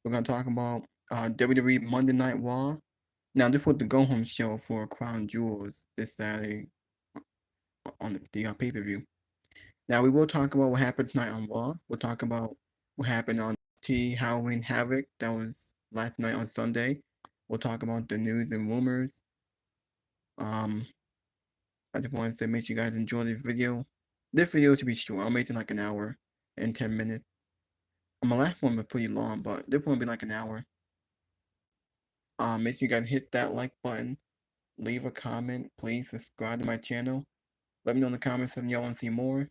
We're gonna talk about WWE Monday Night Raw. Now this was the go home show for Crown Jewels this Saturday on the pay-per-view. Now we will talk about what happened tonight on Raw. We'll talk about what happened on T Halloween Havoc that was last night on Sunday. We'll talk about the news and rumors. Um, I just want to say make sure you guys enjoy this video. This video should be short. I'll make it like an hour and 10 minutes. My last one was pretty long, but this one will be like an hour. Make sure you guys hit that like button, leave a comment, please subscribe to my channel. Let me know in the comments if y'all want to see more.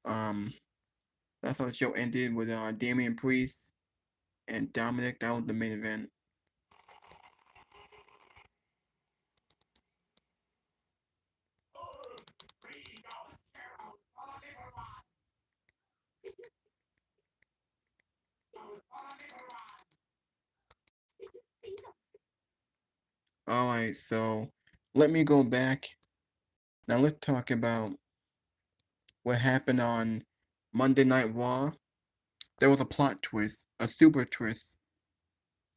Um, that's how the show ended with Damian Priest and Dominic. That was the main event. Alright, so let me go back. Now let's talk about what happened on Monday Night Raw. There was a plot twist, a super twist.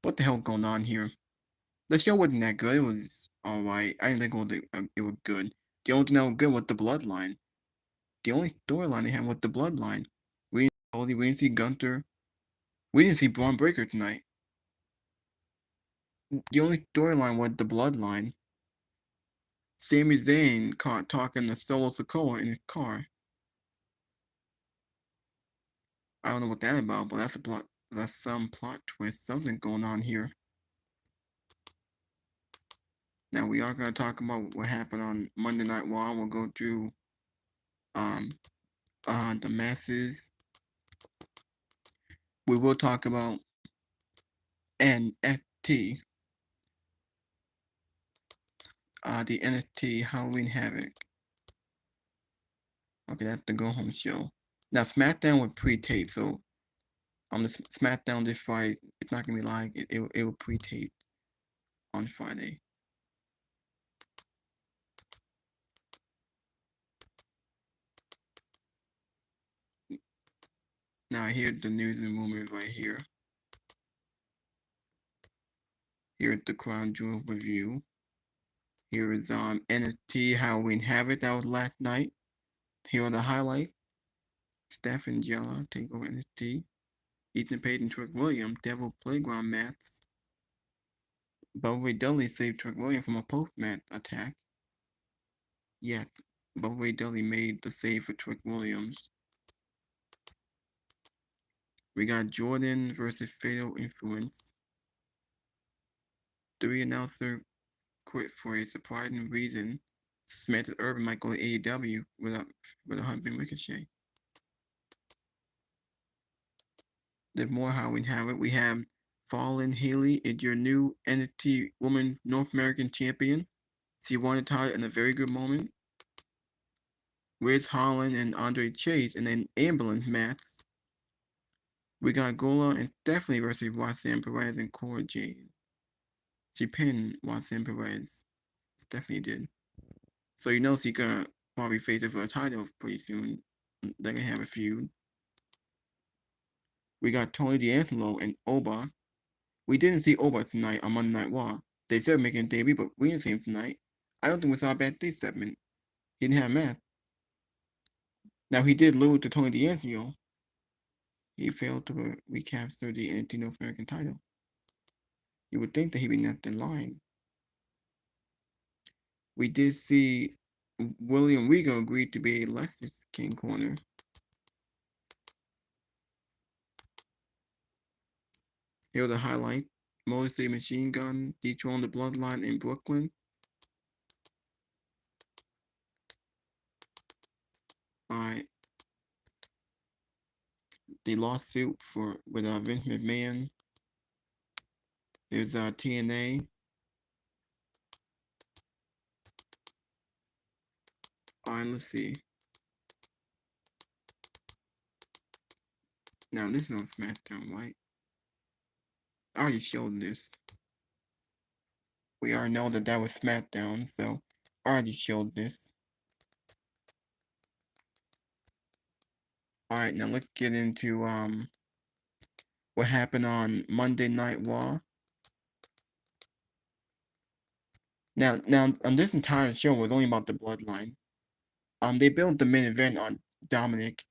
What the hell going on here? The show wasn't that good. It was alright. I didn't think it was good. The only thing that was good was the bloodline. The only storyline they had was the bloodline. We didn't see Gunther. We didn't see Braun Breaker tonight. The only storyline was the bloodline. Sami Zayn caught talking to Solo Sikoa in his car. I don't know what that's about, but that's a plot. That's some plot twist. Something going on here. Now we are gonna talk about what happened on Monday Night Raw. We'll go through um the masses. We will talk about NXT. The NXT Halloween Havoc. Okay, that's the go home show. Now SmackDown was pre-taped, so on the SmackDown this Friday, it's not gonna be live. It will pre-tape on Friday. Now here's the news and rumors right here. Here's the Crown Jewel review. Here is NXT Halloween Havoc that was last night. Here are the highlights. Steph and Jella take over NXT. Ethan Page and Trick Williams, Devil Playground mats. Bubba Dudley saved Trick Williams from a post-match attack. Yet, Bubba Dudley made the save for Trick Williams. We got Jordan versus Fatal Influence. 3 announcer quit for a surprising reason. Samantha Urban might go to AEW with a Hunting Ricochet. There's more how we have it. We have Fallon Haley is your new NXT Woman North American Champion. She won the title in a very good moment. Riz Holland and Andre Chase in an ambulance match. We got Gola and Stephanie versus Roxanne Perez and Cora Jade. She pinned Roxanne Perez. Stephanie did. So you know she's gonna probably face her for a title pretty soon. They're gonna have a feud. We got Tony D'Angelo and Oba. We didn't see Oba tonight on Monday Night Raw. They said making a debut, but we didn't see him tonight. I don't think we saw a backstage segment. He didn't have a match. Now he did lose to Tony D'Angelo. He failed to recapture the NXT North American title. You would think that he'd be next in line. We did see William Regal agreed to be a Lexus King corner. Here are the highlights. Motor City Machine Gun dethroned the Bloodline in Brooklyn. Alright. The lawsuit with Vince McMahon. There's TNA. Alright, let's see. Now this is on SmackDown, right? I already showed this. We already know that was SmackDown, so I already showed this. Alright, now let's get into what happened on Monday Night Raw. Now, on this entire show was only about the bloodline. They built the main event on Dominic.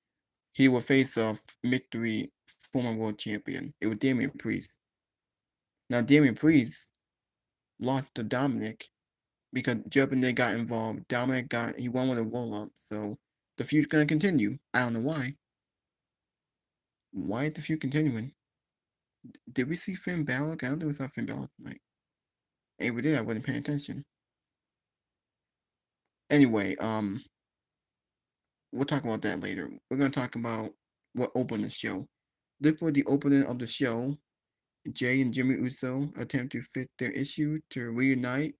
He will face a mystery former world champion. It was Damian Priest. Now, Damian Priest lost to Dominic because Judgment Day got involved. He won with a roll up, so the feud's gonna continue. I don't know why. Why is the feud continuing? Did we see Finn Balor? I don't think we saw Finn Balor tonight. If we did, I wasn't paying attention. Anyway, we'll talk about that later. We're gonna talk about what opened the show. This was the opening of the show. Jay and Jimmy Uso attempt to fix their issue to reunite.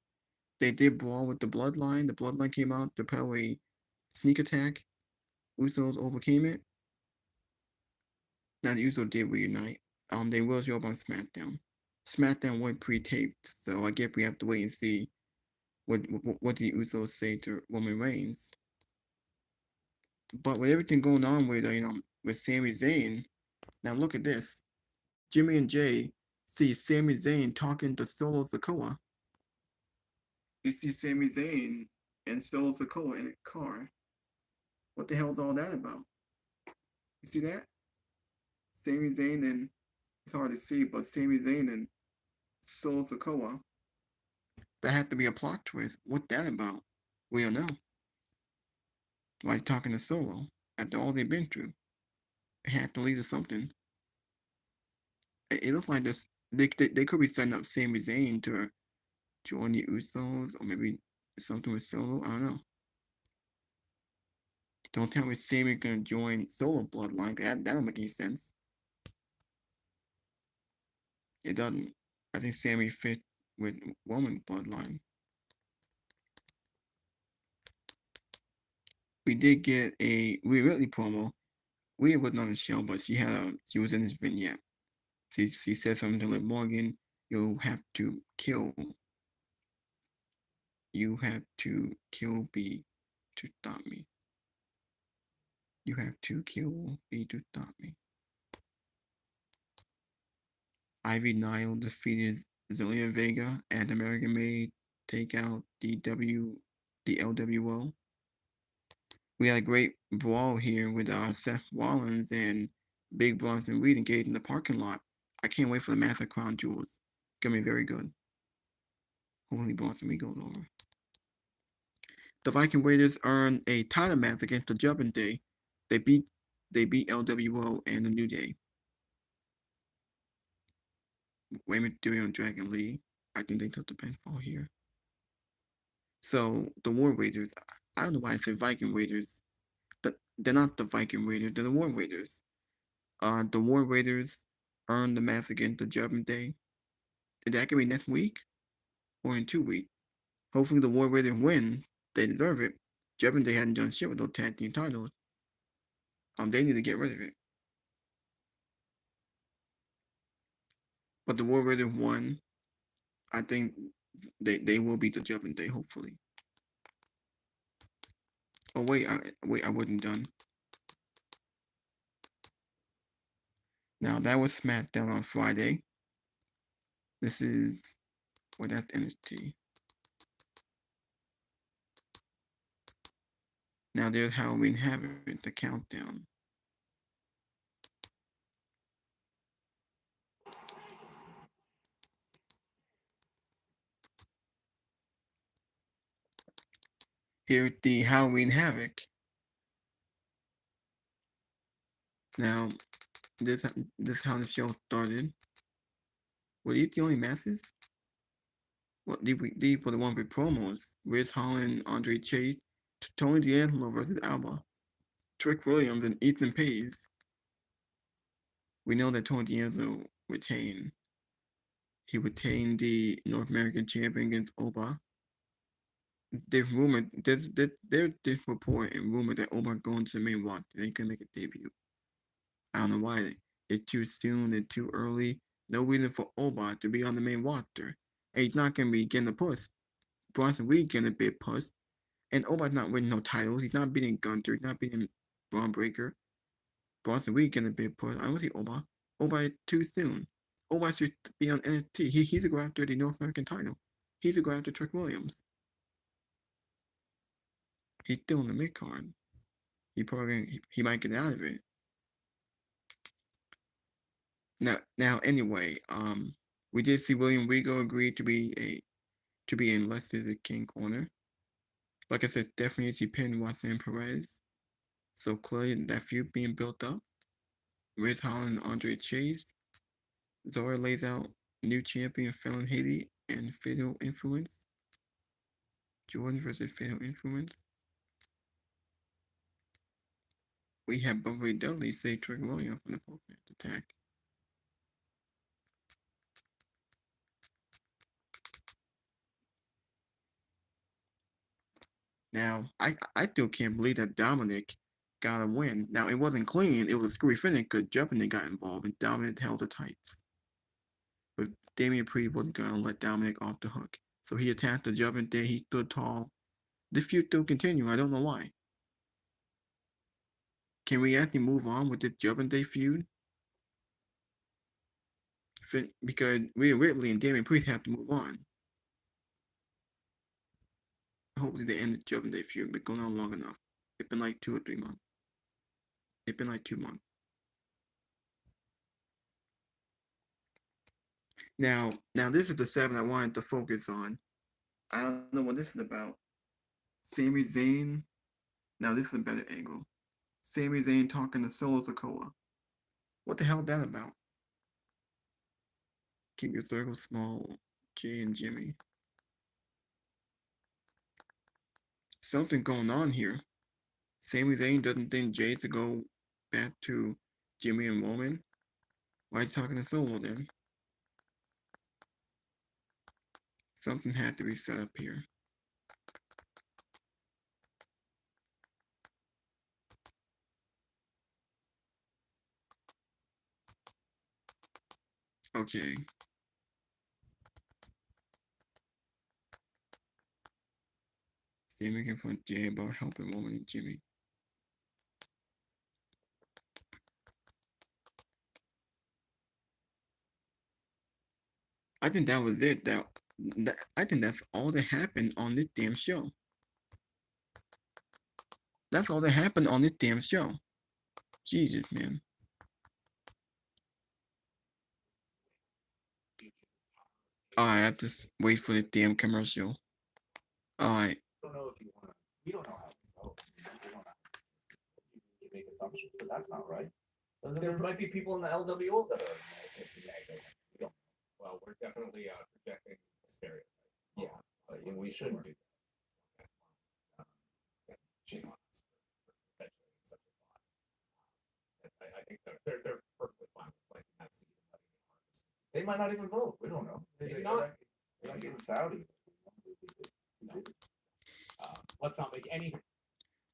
They did brawl with the Bloodline. The Bloodline came out to power a sneak attack. Usos overcame it. Now the Usos did reunite. They will show up on SmackDown. SmackDown went pre-taped, so I guess we have to wait and see what the Usos say to Roman Reigns. But with everything going on with with Sami Zayn, now look at this. Jimmy and Jay see Sami Zayn talking to Solo Sikoa. You see Sami Zayn and Solo Sikoa in a car. What the hell is all that about? You see that? Sami Zayn and it's hard to see, but Sami Zayn and Solo Sikoa. That had to be a plot twist. What that about? We don't know. Why he's talking to Solo after all they've been through. It had to lead to something. It looked like this. They could be setting up Sami Zayn to join the Usos, or maybe something with Solo. I don't know. Don't tell me Sami gonna join Solo Bloodline. That don't make any sense. It doesn't. I think Sami fit with Roman Bloodline. We did get a Rhea Ripley promo. Rhea wasn't on the show, but she was in this vignette. She said something to Liv Morgan. You have to kill B to stop me. You have to kill B to stop me. Ivy Nile defeated Zelina Vega and American Made take out the LWO. We had a great brawl here with Seth Rollins and Big Bronson Reed engaged in the parking lot. I can't wait for the match at Crown Jewels. It's gonna be very good. Hopefully Bronson Reed goes over. The Viking Raiders earned a title match against the Judgment Day. They beat LWO and the New Day. Rey Mysterio and Dragon Lee. I think they took the pinfall here. So the War Raiders. I don't know why I said Viking Raiders. But they're not the Viking Raiders. They're the War Raiders. The War Raiders earned the match against the Judgment Day. Is that gonna be next week or in 2 weeks? Hopefully the War Raiders win. They deserve it. Judgment Day hadn't done shit with those tag team titles. They need to get rid of it. But the War Raiders won. I think they will beat the Judgment Day, hopefully. Oh wait, I wasn't done. Now that was SmackDown on Friday. This is that's NXT. Now there's Halloween Havoc, the countdown. Here's the Halloween Havoc. Now, this is how the show started. Were these the only matches? Well, these were the ones with promos. Riz Holland, Andre Chase, Tony D'Angelo versus Alba, Trick Williams, and Ethan Page. We know that Tony D'Angelo retained. He retained the North American champion against Oba. There's report and rumor that Oba going to the main roster. They can make a debut. I don't know why. It's too soon and too early. No reason for Oba to be on the main roster. And he's not going to be getting a push. Bronson Reed getting a big push. And Oba's not winning no titles. He's not beating Gunter. He's not beating Braun Breaker. Bronson Reed getting a big push. I don't see Oba. Oh, by too soon. Oh, by should be on NXT. He's to go after the North American title. He's to go after Trick Williams. He's still in the mid card. He might get out of it. Anyway, we did see William Regal agree to be in Lester's King corner. Like I said, definitely needs to pin Roxanne Perez. So clearly that feud being built up. Riz Holland and Andre Chase. Zora lays out new champion Fallon Haley and Fatal Influence. Jordan versus Fatal Influence. We have Bubba Dudley save Trick Williams from the post-match attack. Now, I still can't believe that Dominic got a win. Now, it wasn't clean. It was a screwy finish because Judgment got involved and Dominic held the tights. But Damian Priest wasn't going to let Dominic off the hook. So he attacked the Judgment Day. He stood tall. The feud still continued. I don't know why. Can we actually move on with this Judgment Day feud? Because Rhea Ripley and Damian Priest have to move on. Hopefully they end the Judgment Day feud, but going on long enough. It's been like 2 or 3 months. It's been like 2 months. Now this is the 7 I wanted to focus on. I don't know what this is about. Sami Zayn. Now this is a better angle. Sami Zayn talking to Solo Sikoa. What the hell is that about? Keep your circle small, Jay and Jimmy. Something going on here. Sami Zayn doesn't think Jay to go back to Jimmy and Roman. Why is he talking to Solo then? Something had to be set up here. Okay. Sami confront Jay about helping Roman and Jimmy. I think that was it. I think that's all that happened on this damn show. That's all that happened on this damn show. Jesus, man. Alright, I have to wait for the damn commercial. Alright. Don't know if you want to. We don't know how to go. You make assumptions, but that's not right. There might be people in the LWO that are negative. We don't. Well, we're definitely projecting a stereotype. Yeah, but we shouldn't do that. Shame on us for such a thought. I think they're perfectly fine with planting that seed and letting it harvest. They might not even vote. We don't know. Maybe not. They're not getting Saudi. Let's not make any.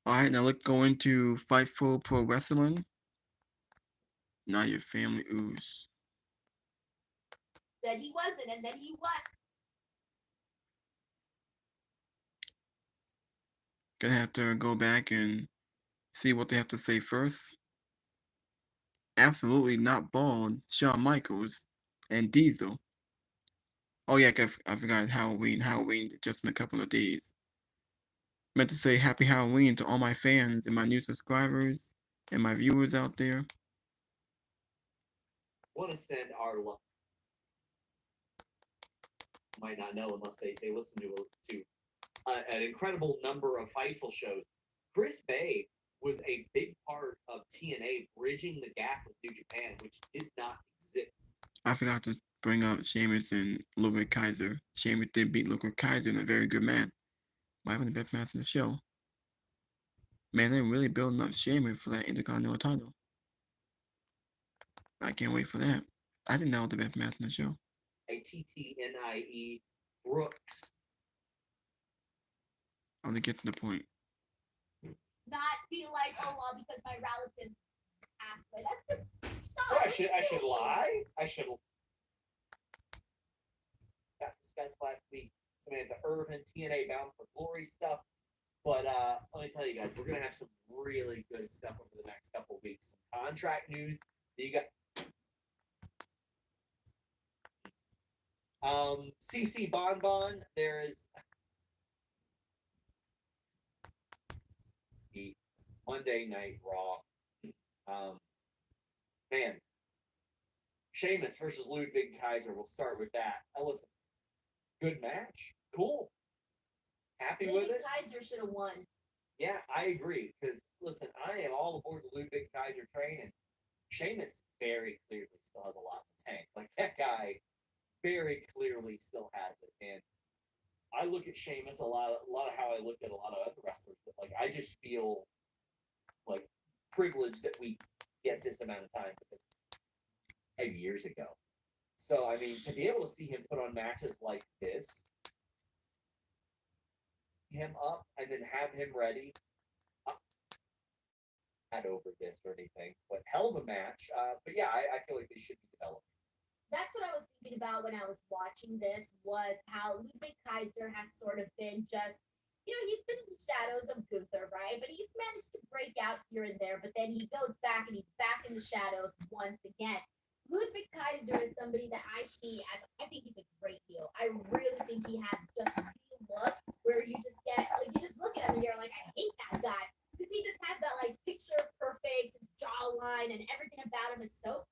Alright, now let's go into Fightful Pro Wrestling. Not your family ooze. Then he wasn't, and then he was. Gonna have to go back and see what they have to say first. Absolutely not bald. Shawn Michaels and Diesel. Oh yeah, I forgot Halloween. Halloween just in a couple of days. Meant to say happy Halloween to all my fans and my new subscribers and my viewers out there. Want to send our love. Might not know unless they listen to an incredible number of Fightful shows. Chris Bay was a big part of TNA bridging the gap with New Japan, which did not exist. I forgot to bring up Sheamus and Ludwig Kaiser. Sheamus did beat Ludwig Kaiser in a very good match. Might have been the best match in the show. Man, they're really building up Sheamus for that Intercontinental title. I can't wait for that. I think that was the best match in the show. ATTNIE Brooks. I'll get to the point. Not be like, oh well, because my relative passed away. That's just sorry. Oh, I should lie. I should. Got discussed last week. Samantha Irvin, TNA Bound for Glory stuff. But let me tell you guys, we're gonna have some really good stuff over the next couple of weeks. Contract news. You got CC Bonbon, there is the Monday Night Raw. Man, Sheamus versus Ludwig Kaiser. We'll start with that. Now listen, good match, cool, happy with it. Kaiser should have won. Yeah, I agree. Because listen, I am all aboard the Ludwig Kaiser train, and Sheamus very clearly still has a lot in the tank. Like that guy, very clearly still has it. And I look at Sheamus a lot of how I look at a lot of other wrestlers. That, like I just feel like privileged that we get this amount of time because 5 years ago. So I mean, to be able to see him put on matches like this, him up and then have him ready. Not over this or anything, but hell of a match. But yeah, I feel like they should be developed. That's what I was thinking about when I was watching this, was how Ludwig Kaiser has sort of been just, he's been in the shadows of Gunther, right? But he's managed to break out here and there, but then he goes back and he's back in the shadows once again. Ludwig Kaiser is somebody that I see as, I think he's a great heel. I really think he has just the look where you just get, like, you just look at him and you're like, I hate that guy. Because he just has that, like, picture perfect jawline and everything about him is so.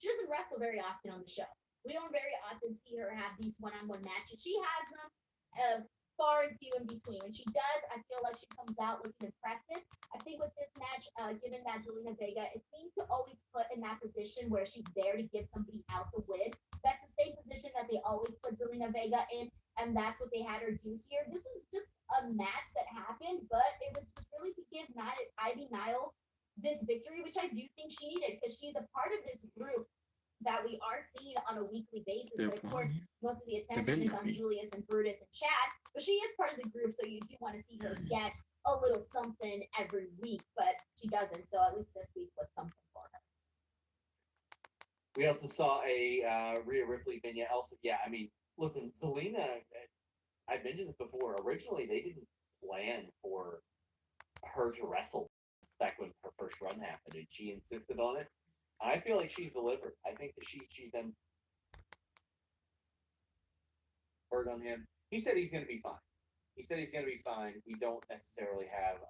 She doesn't wrestle very often on the show. We don't very often see her have these one-on-one matches. She has them far and few in between. When she does, I feel like she comes out looking impressive. I think with this match, given that Zelina Vega, it seems to always put in that position where she's there to give somebody else a win. That's the same position that they always put Zelina Vega in, and that's what they had her do here. This was just a match that happened, but it was just really to give Ivy Nile this victory, which I do think she needed, because she's a part of this group that we are seeing on a weekly basis. But of course, most of the attention is on Julius and Brutus and Chad, but she is part of the group, so you do want to see her get a little something every week, but she doesn't. So at least this week was something for her. We also saw a Rhea Ripley vignette. Also, yeah, I mean, listen, Zelina, I mentioned this before. Originally, they didn't plan for her to wrestle back when her first run happened, and she insisted on it. I feel like she's delivered. I think that she's done word on him. He said he's going to be fine. He said he's going to be fine. We don't necessarily have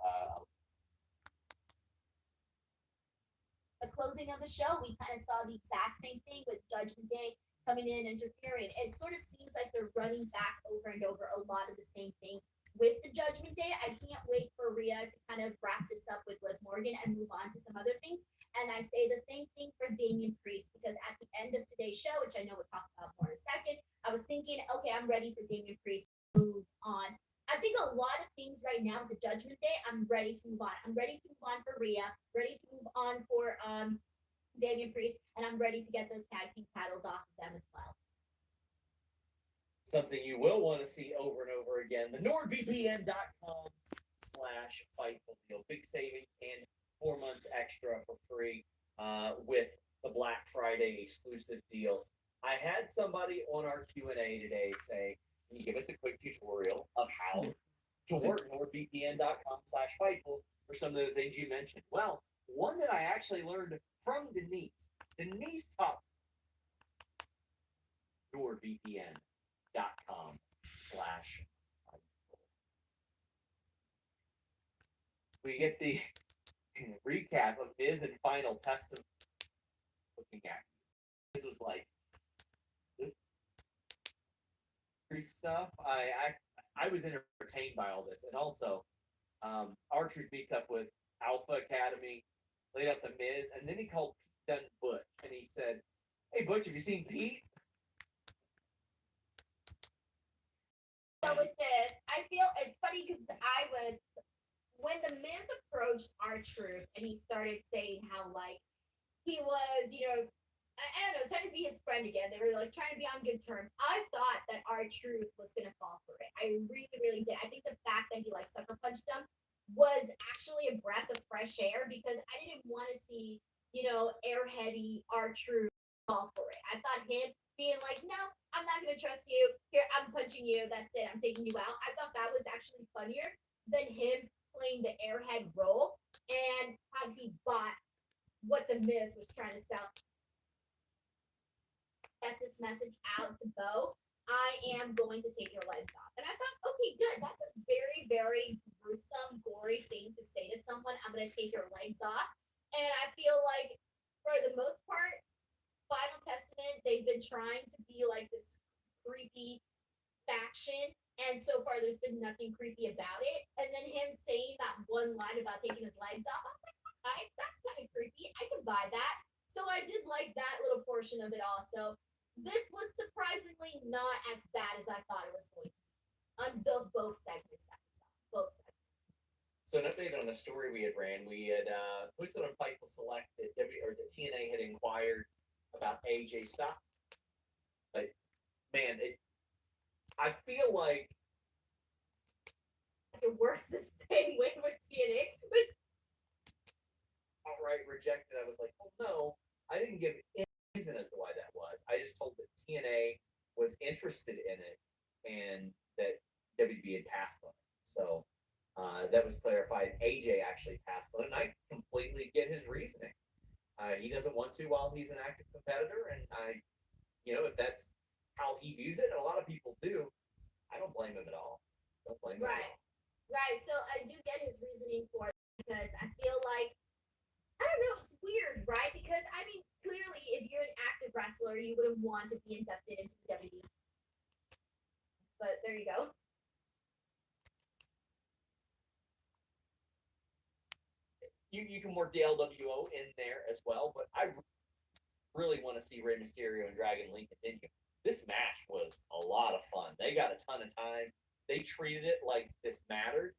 the closing of the show. We kind of saw the exact same thing with Judgment Day coming in, interfering. It sort of seems like they're running back over and over a lot of the same things with the Judgment Day. I can't wait for Rhea to kind of wrap this up with Liv Morgan and move on to some other things. And I say the same thing for Damian Priest, because at the end of today's show, which I know we'll talk about more in a second, I was thinking, okay, I'm ready for Damian Priest to move on. I think a lot of things right now with the Judgment Day, I'm ready to move on. I'm ready to move on for Rhea, ready to move on for Damian Priest, and I'm ready to get those tag team titles off of them as well. Something you will want to see over and over again, the NordVPN.com/Fightful deal. Big savings and 4 months extra for free with the Black Friday exclusive deal. I had somebody on our Q&A today say, can you give us a quick tutorial of how to work NordVPN.com/Fightful for some of the things you mentioned? Well, one that I actually learned from Denise. Denise taught NordVPN.com/Fightful. We get the recap of Miz and Final Testament. Looking at this was like this stuff. I was entertained by all this, and also R-Truth meets up with Alpha Academy, laid out the Miz, and then he called Pete Dunne Butch, and he said, "Hey Butch, have you seen Pete?" So with this, I feel it's funny because when the Miz approached R-Truth and he started saying how, like, he was, I don't know, trying to be his friend again. They were like trying to be on good terms. I thought that R-Truth was gonna fall for it. I really, really did. I think the fact that he like sucker punched them was actually a breath of fresh air, because I didn't want to see, airheady R-Truth fall for it. I thought him being like, no, I'm not gonna trust you. Here, I'm punching you. That's it. I'm taking you out. I thought that was actually funnier than him playing the airhead role and how he bought what the Miz was trying to sell. get this message out to Bo. I am going to take your legs off. And I thought, okay, good. That's a very, very gruesome, gory thing to say to someone. I'm going to take your legs off. And I feel like, for the most part, Final Testament, they've been trying to be like this creepy faction. And so far, there's been nothing creepy about it. And then him saying that one line about taking his legs off, I'm like, all right, that's kind of creepy. I can buy that. So I did like that little portion of it also. This was surprisingly not as bad as I thought it was going to be on those both segments. Both segments. So an update on the story we had ran. We had posted on Fightful Select that the TNA had inquired about AJ Styles. But man, I feel like it works the same way with TNA. Outright rejected. I was like, oh no, I didn't give any reason as to why that was. I just told that TNA was interested in it and that WB had passed on it. So that was clarified. AJ actually passed on it, and I completely get his reasoning. He doesn't want to while he's an active competitor, and if that's how he views it, and a lot of people do, I don't blame him at all. Don't blame him. Right. So I do get his reasoning for it because I feel like, I don't know, it's weird, right? Because I mean, clearly, if you're an active wrestler, you wouldn't want to be inducted into the WWE. But there you go. You can work the LWO in there as well, but I really want to see Rey Mysterio and Dragon Lee continue. This match was a lot of fun. They got a ton of time. They treated it like this mattered.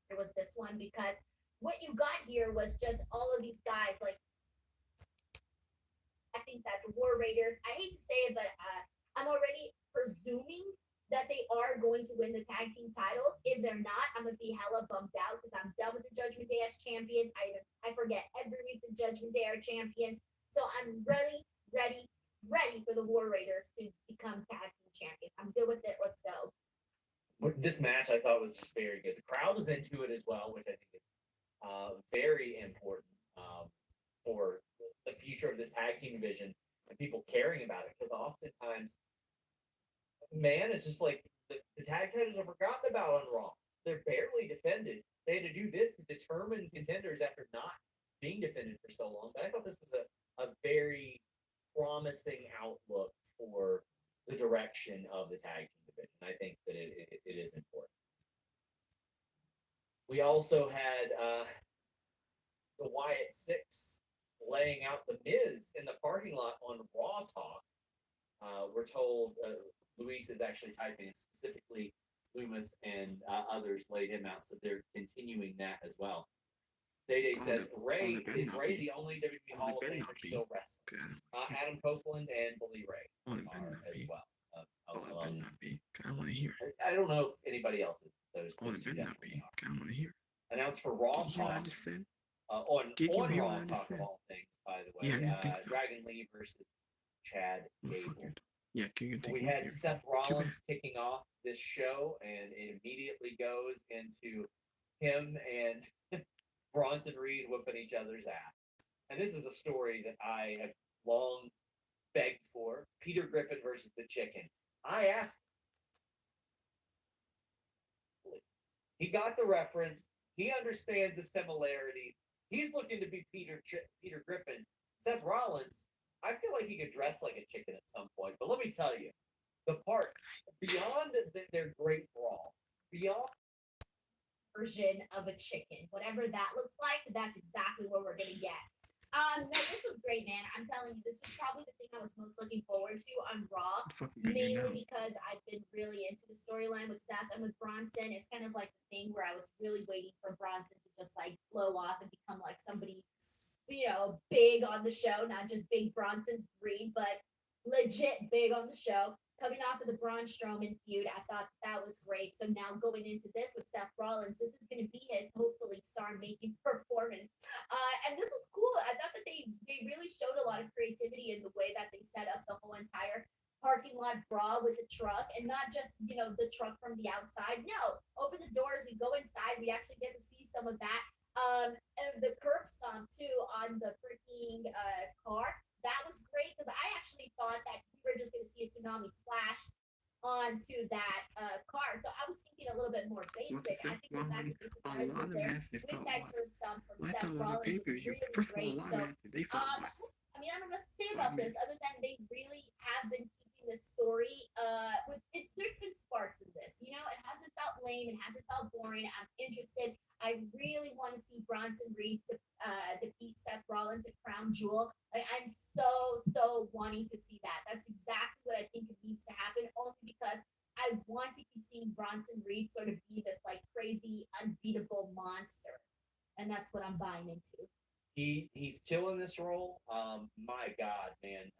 It was this one because what you got here was just all of these guys. Like, I think that the War Raiders, I hate to say it, but I'm already presuming that they are going to win the tag team titles. If they're not, I'm gonna be hella bummed out because I'm done with the Judgment Day as champions. I forget every week the Judgment Day are champions. So I'm ready for the War Raiders to become tag team champions. I'm good with it. Let's go. This match I thought was just very good. The crowd was into it as well, which I think is very important for the future of this tag team division and people caring about it. Because oftentimes, man, it's just like the tag titles are forgotten about on Raw. They're barely defended. They had to do this to determine contenders after not being defended for so long. But I thought this was a very promising outlook for the direction of the tag team division. I think that it is important. We also had the Wyatt Six laying out the Miz in the parking lot on Raw Talk. We're told Luis is actually typing specifically. Loomis and others laid him out, so they're continuing that as well. Day says Ray is Ray the only WWE Hall of Famer still wrestling. Adam Copeland and Bully Ray are as well. I want to hear it. I don't know if anybody else is. Those Better not be. I want to hear it. Announced for Raw Did you hear what I Talk. just said? On Did you hear Raw what I just Talk of said? all things, by the way. Yeah, I didn't think so. Dragon Lee versus Chad Gable. Yeah, can you take We me had serious? Seth Rollins kicking off this show, and it immediately goes into him and Bronson Reed whooping each other's ass. And this is a story that I have long begged for. Peter Griffin versus the Chicken. I asked. He got the reference. He understands the similarities. He's looking to be Peter Griffin. Seth Rollins, I feel like he could dress like a chicken at some point. But let me tell you, the part beyond their great brawl, beyond version of a chicken, whatever that looks like, that's exactly what we're gonna get. No, this was great, man. I'm telling you, this was probably the thing I was most looking forward to on Raw, mainly because I've been really into the storyline with Seth and with Bronson. It's kind of like the thing where I was really waiting for Bronson to just like blow off and become like somebody, big on the show, not just big Bronson Reed, but legit big on the show. Coming off of the Braun Strowman feud, I thought that was great. So now going into this with Seth Rollins, this is going to be his hopefully star-making performance. And this was cool. I thought that they really showed a lot of creativity in the way that they set up the whole entire parking lot brawl with the truck, and not just the truck from the outside. No, open the doors, we go inside, we actually get to see some of that. And the curb stomp too on the freaking car. That was great because I actually thought that we were just going to see a tsunami splash onto that car. So I was thinking a little bit more What basic. to say? I think the fact that they A surprised lot us of there matches they with felt that curb was. stomp from I Seth thought on the Rollins pay was per view. really First of all, a great. lot So of matches they felt was. I mean, I don't know what to say I about mean- this other than they really have been keeping this story. There's been sparks in this. You know, it hasn't felt lame. It hasn't felt boring. I'm interested. I really want to see Bronson Reed defeat Seth Rollins at Crown Jewel. Like, I'm so wanting to see that. That's exactly what I think it needs to happen. Only because I want to keep seeing Bronson Reed sort of be this like crazy, unbeatable monster, and that's what I'm buying into. He's killing this role. My God, man.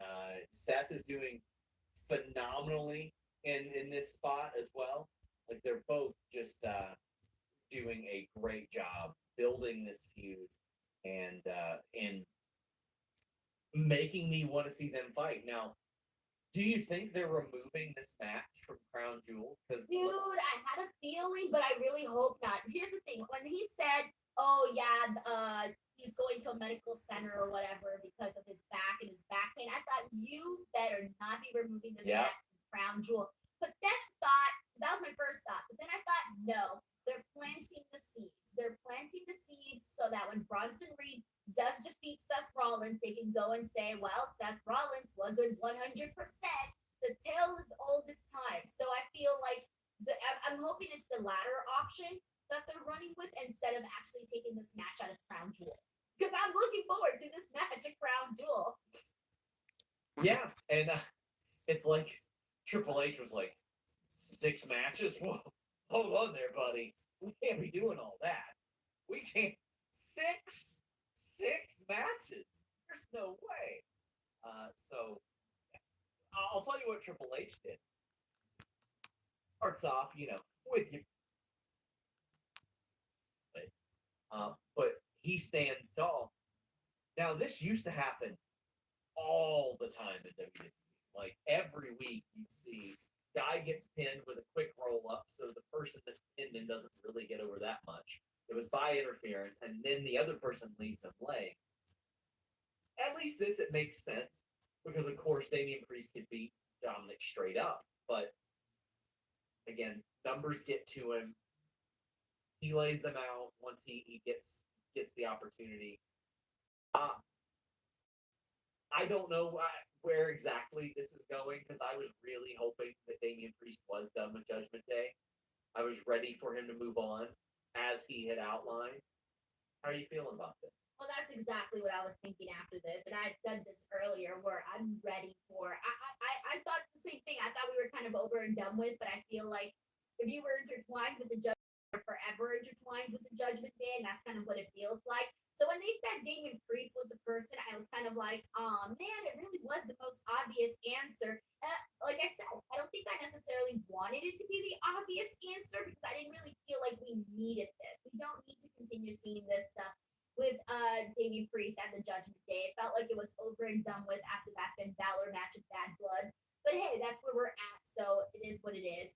Seth is doing phenomenally in this spot as well. Like they're both just doing a great job building this feud and making me want to see them fight. Now, do you think they're removing this match from Crown Jewel? Because Dude, I had a feeling, but I really hope not. Here's the thing: when he said, "Oh yeah, he's going to a medical center or whatever because of his back and his back pain," I thought you better not be removing this Yeah. match from Crown Jewel. But then I thought, 'cause that was my first thought. But then I thought, no, they're planting the seeds. They're planting the seeds so that when Bronson Reed does defeat Seth Rollins, they can go and say, well, Seth Rollins wasn't 100%. The tale is old as time. So I feel like I'm hoping it's the latter option that they're running with instead of actually taking this match out of Crown Jewel. Because I'm looking forward to this match at Crown Jewel. yeah, and it's like Triple H was like 6 matches. Whoa, hold on there, buddy. We can't be doing all that. We can't 6 matches. There's no way. So I'll tell you what Triple H did. Starts off, with you. But he stands tall. Now, this used to happen all the time in WWE. Like every week, you see guy gets pinned with a quick roll up, so the person that's pinned him doesn't really get over that much. It was by interference, and then the other person leaves them laying. At least this, it makes sense because, of course, Damian Priest could beat Dominic straight up, but again, numbers get to him. He lays them out once he gets the opportunity. I don't know where exactly this is going because I was really hoping that Damian Priest was done with Judgment Day. I was ready for him to move on as he had outlined. How are you feeling about this? Well, that's exactly what I was thinking after this, and I said this earlier, where I'm ready for. I thought the same thing. I thought we were kind of over and done with, but I feel like if you were intertwined with the Judgment, you're forever intertwined with the Judgment Day, and that's kind of what it feels like. So when they said Damian Priest was the person, I was kind of like, oh man, it really was the most obvious answer. Like I said, I don't think I necessarily wanted it to be the obvious answer because I didn't really feel like we needed this. We don't need to continue seeing this stuff with Damian Priest and the Judgment Day. It felt like it was over and done with after that Finn Balor match of Bad Blood. But hey, that's where we're at, so it is what it is.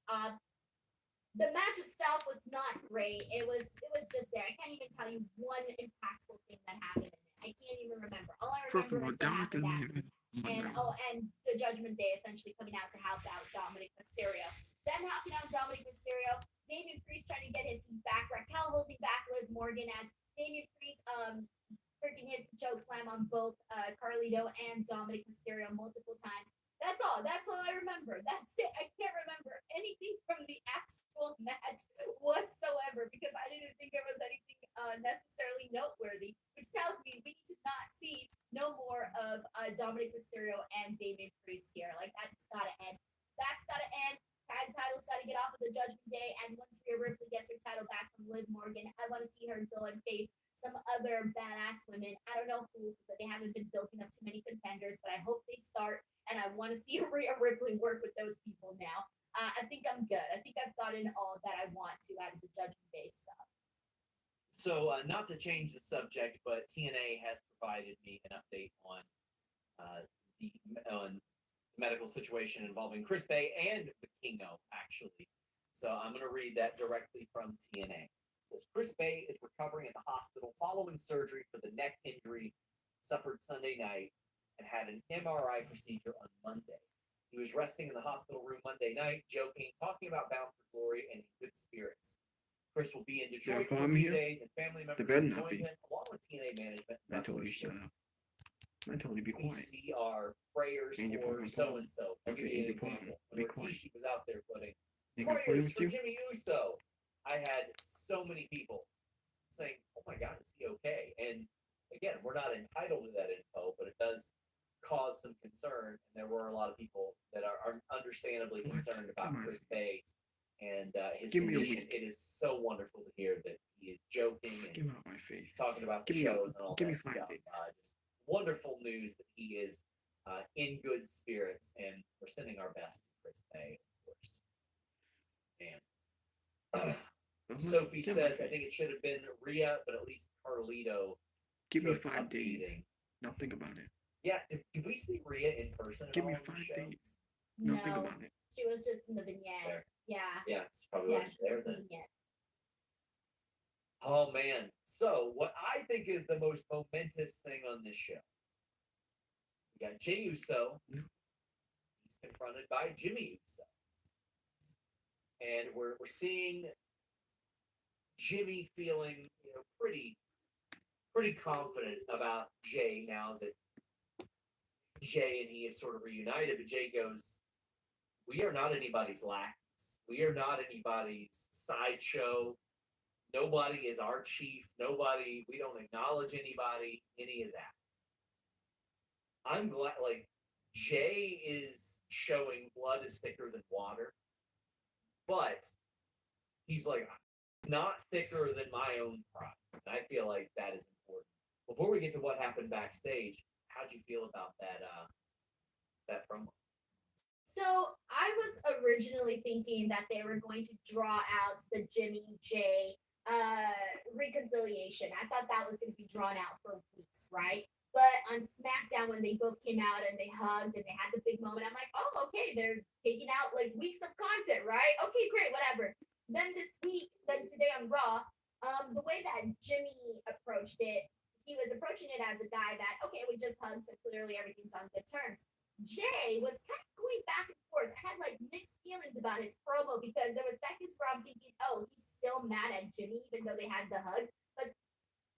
The match itself was not great. It was just there. I can't even tell you one impactful thing that happened in it. I can't even remember. All I remember First of all, is what happened Dominic after. And the Judgment Day essentially coming out to help out Dominic Mysterio. Then helping out Dominic Mysterio, Damian Priest trying to get his heat back, Raquel holding back Liv Morgan as Damian Priest freaking hits the choke slam on both Carlito and Dominic Mysterio multiple times. That's all I remember. That's it. I can't remember anything from the actual match whatsoever because I didn't think there was anything necessarily noteworthy, which tells me we need to not see no more of Dominic Mysterio and Damian Priest here. Like, that's got to end. That's got to end. Tag title's got to get off of the Judgment Day, and once Rhea Ripley gets her title back from Liv Morgan, I want to see her go and face some other badass women. I don't know who, because they haven't been building up too many contenders, but I hope they start, and I want to see Rhea Ripley work with those people now. I think I'm good. I think I've gotten all that I want to out of the Judgment Day stuff. So, not to change the subject, but TNA has provided me an update on the medical situation involving Chris Bay and the Kingo, actually. So I'm going to read that directly from TNA. says Chris Bay is recovering at the hospital following surgery for the neck injury suffered Sunday night and had an MRI procedure on Monday. He was resting in the hospital room Monday night, joking, talking about Bound for Glory and in good spirits. Chris will be in Detroit for a few days, and family members better will not join be. him along with TNA management. I told you shut up. I told you be We quiet. see our prayers Angel for Palmer, so and so. I'll give Okay, you an Angel Palmer, example. be When quiet. Rikishi was out there putting They gonna play prayers with for you? Jimmy Uso, I had so many people saying, "Oh my God, is he okay?" And again, we're not entitled to that info, but it does cause some concern. And there were a lot of people that are understandably What? concerned about Come on. Chris Bay and his Give me a condition. week. It is so wonderful to hear that he is joking Get and him out my face. talking about the Give me a- shows and all give me that 5 stuff. days. Just wonderful news that he is in good spirits, and we're sending our best to Chris Bay, of course. And Sophie Get my says, I think face. it should have been Rhea, but at least Carlito. Give me took 5 up the days. beating. Now think about it. Yeah, did we see Rhea in person? At Give all me on the 5 show? days. Now think No, about it. she was just in the vignette. There. Yeah. Yeah, it's probably Yeah, wasn't she was there in the then. vignette. Oh man! So what I think is the most momentous thing on this show, we got Jey Uso. No. He's confronted by Jimmy Uso, and we're seeing Jimmy feeling pretty confident about Jay now that Jay and he have sort of reunited. But Jay goes, "We are not anybody's lackeys. We are not anybody's sideshow. Nobody is our chief. Nobody. We don't acknowledge anybody. Any of that." I'm glad. Like Jay is showing blood is thicker than water, but he's like not thicker than my own pride. And I feel like that is important. Before we get to what happened backstage, how'd you feel about that promo? So I was originally thinking that they were going to draw out the Jimmy J reconciliation. I thought that was going to be drawn out for weeks, right? But on SmackDown, when they both came out and they hugged and they had the big moment, I'm like, oh, okay, they're taking out like weeks of content, right? Okay, great, whatever. Then today on Raw, the way that Jimmy approached it, he was approaching it as a guy that, okay, we just hugged, so clearly everything's on good terms. Jay was kind of going back and forth. I had like mixed feelings about his promo because there were seconds where I'm thinking, oh, he's still mad at Jimmy, even though they had the hug. But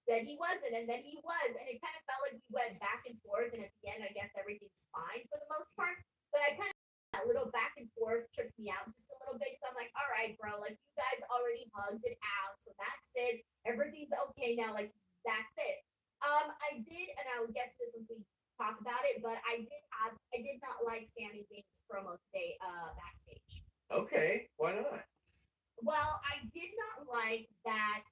then he wasn't, and then he was. And it kind of felt like we went back and forth. And at the end, I guess everything's fine for the most part. But I kind of that little back and forth tripped me out just a little bit. So I'm like, all right, bro, like you guys already hugged it out. So that's it. Everything's okay now. Like that's it. I did, and I will get to this once we talk about it, but I did not like Sami Zayn's promo today backstage. Okay, why not? Well, I did not like that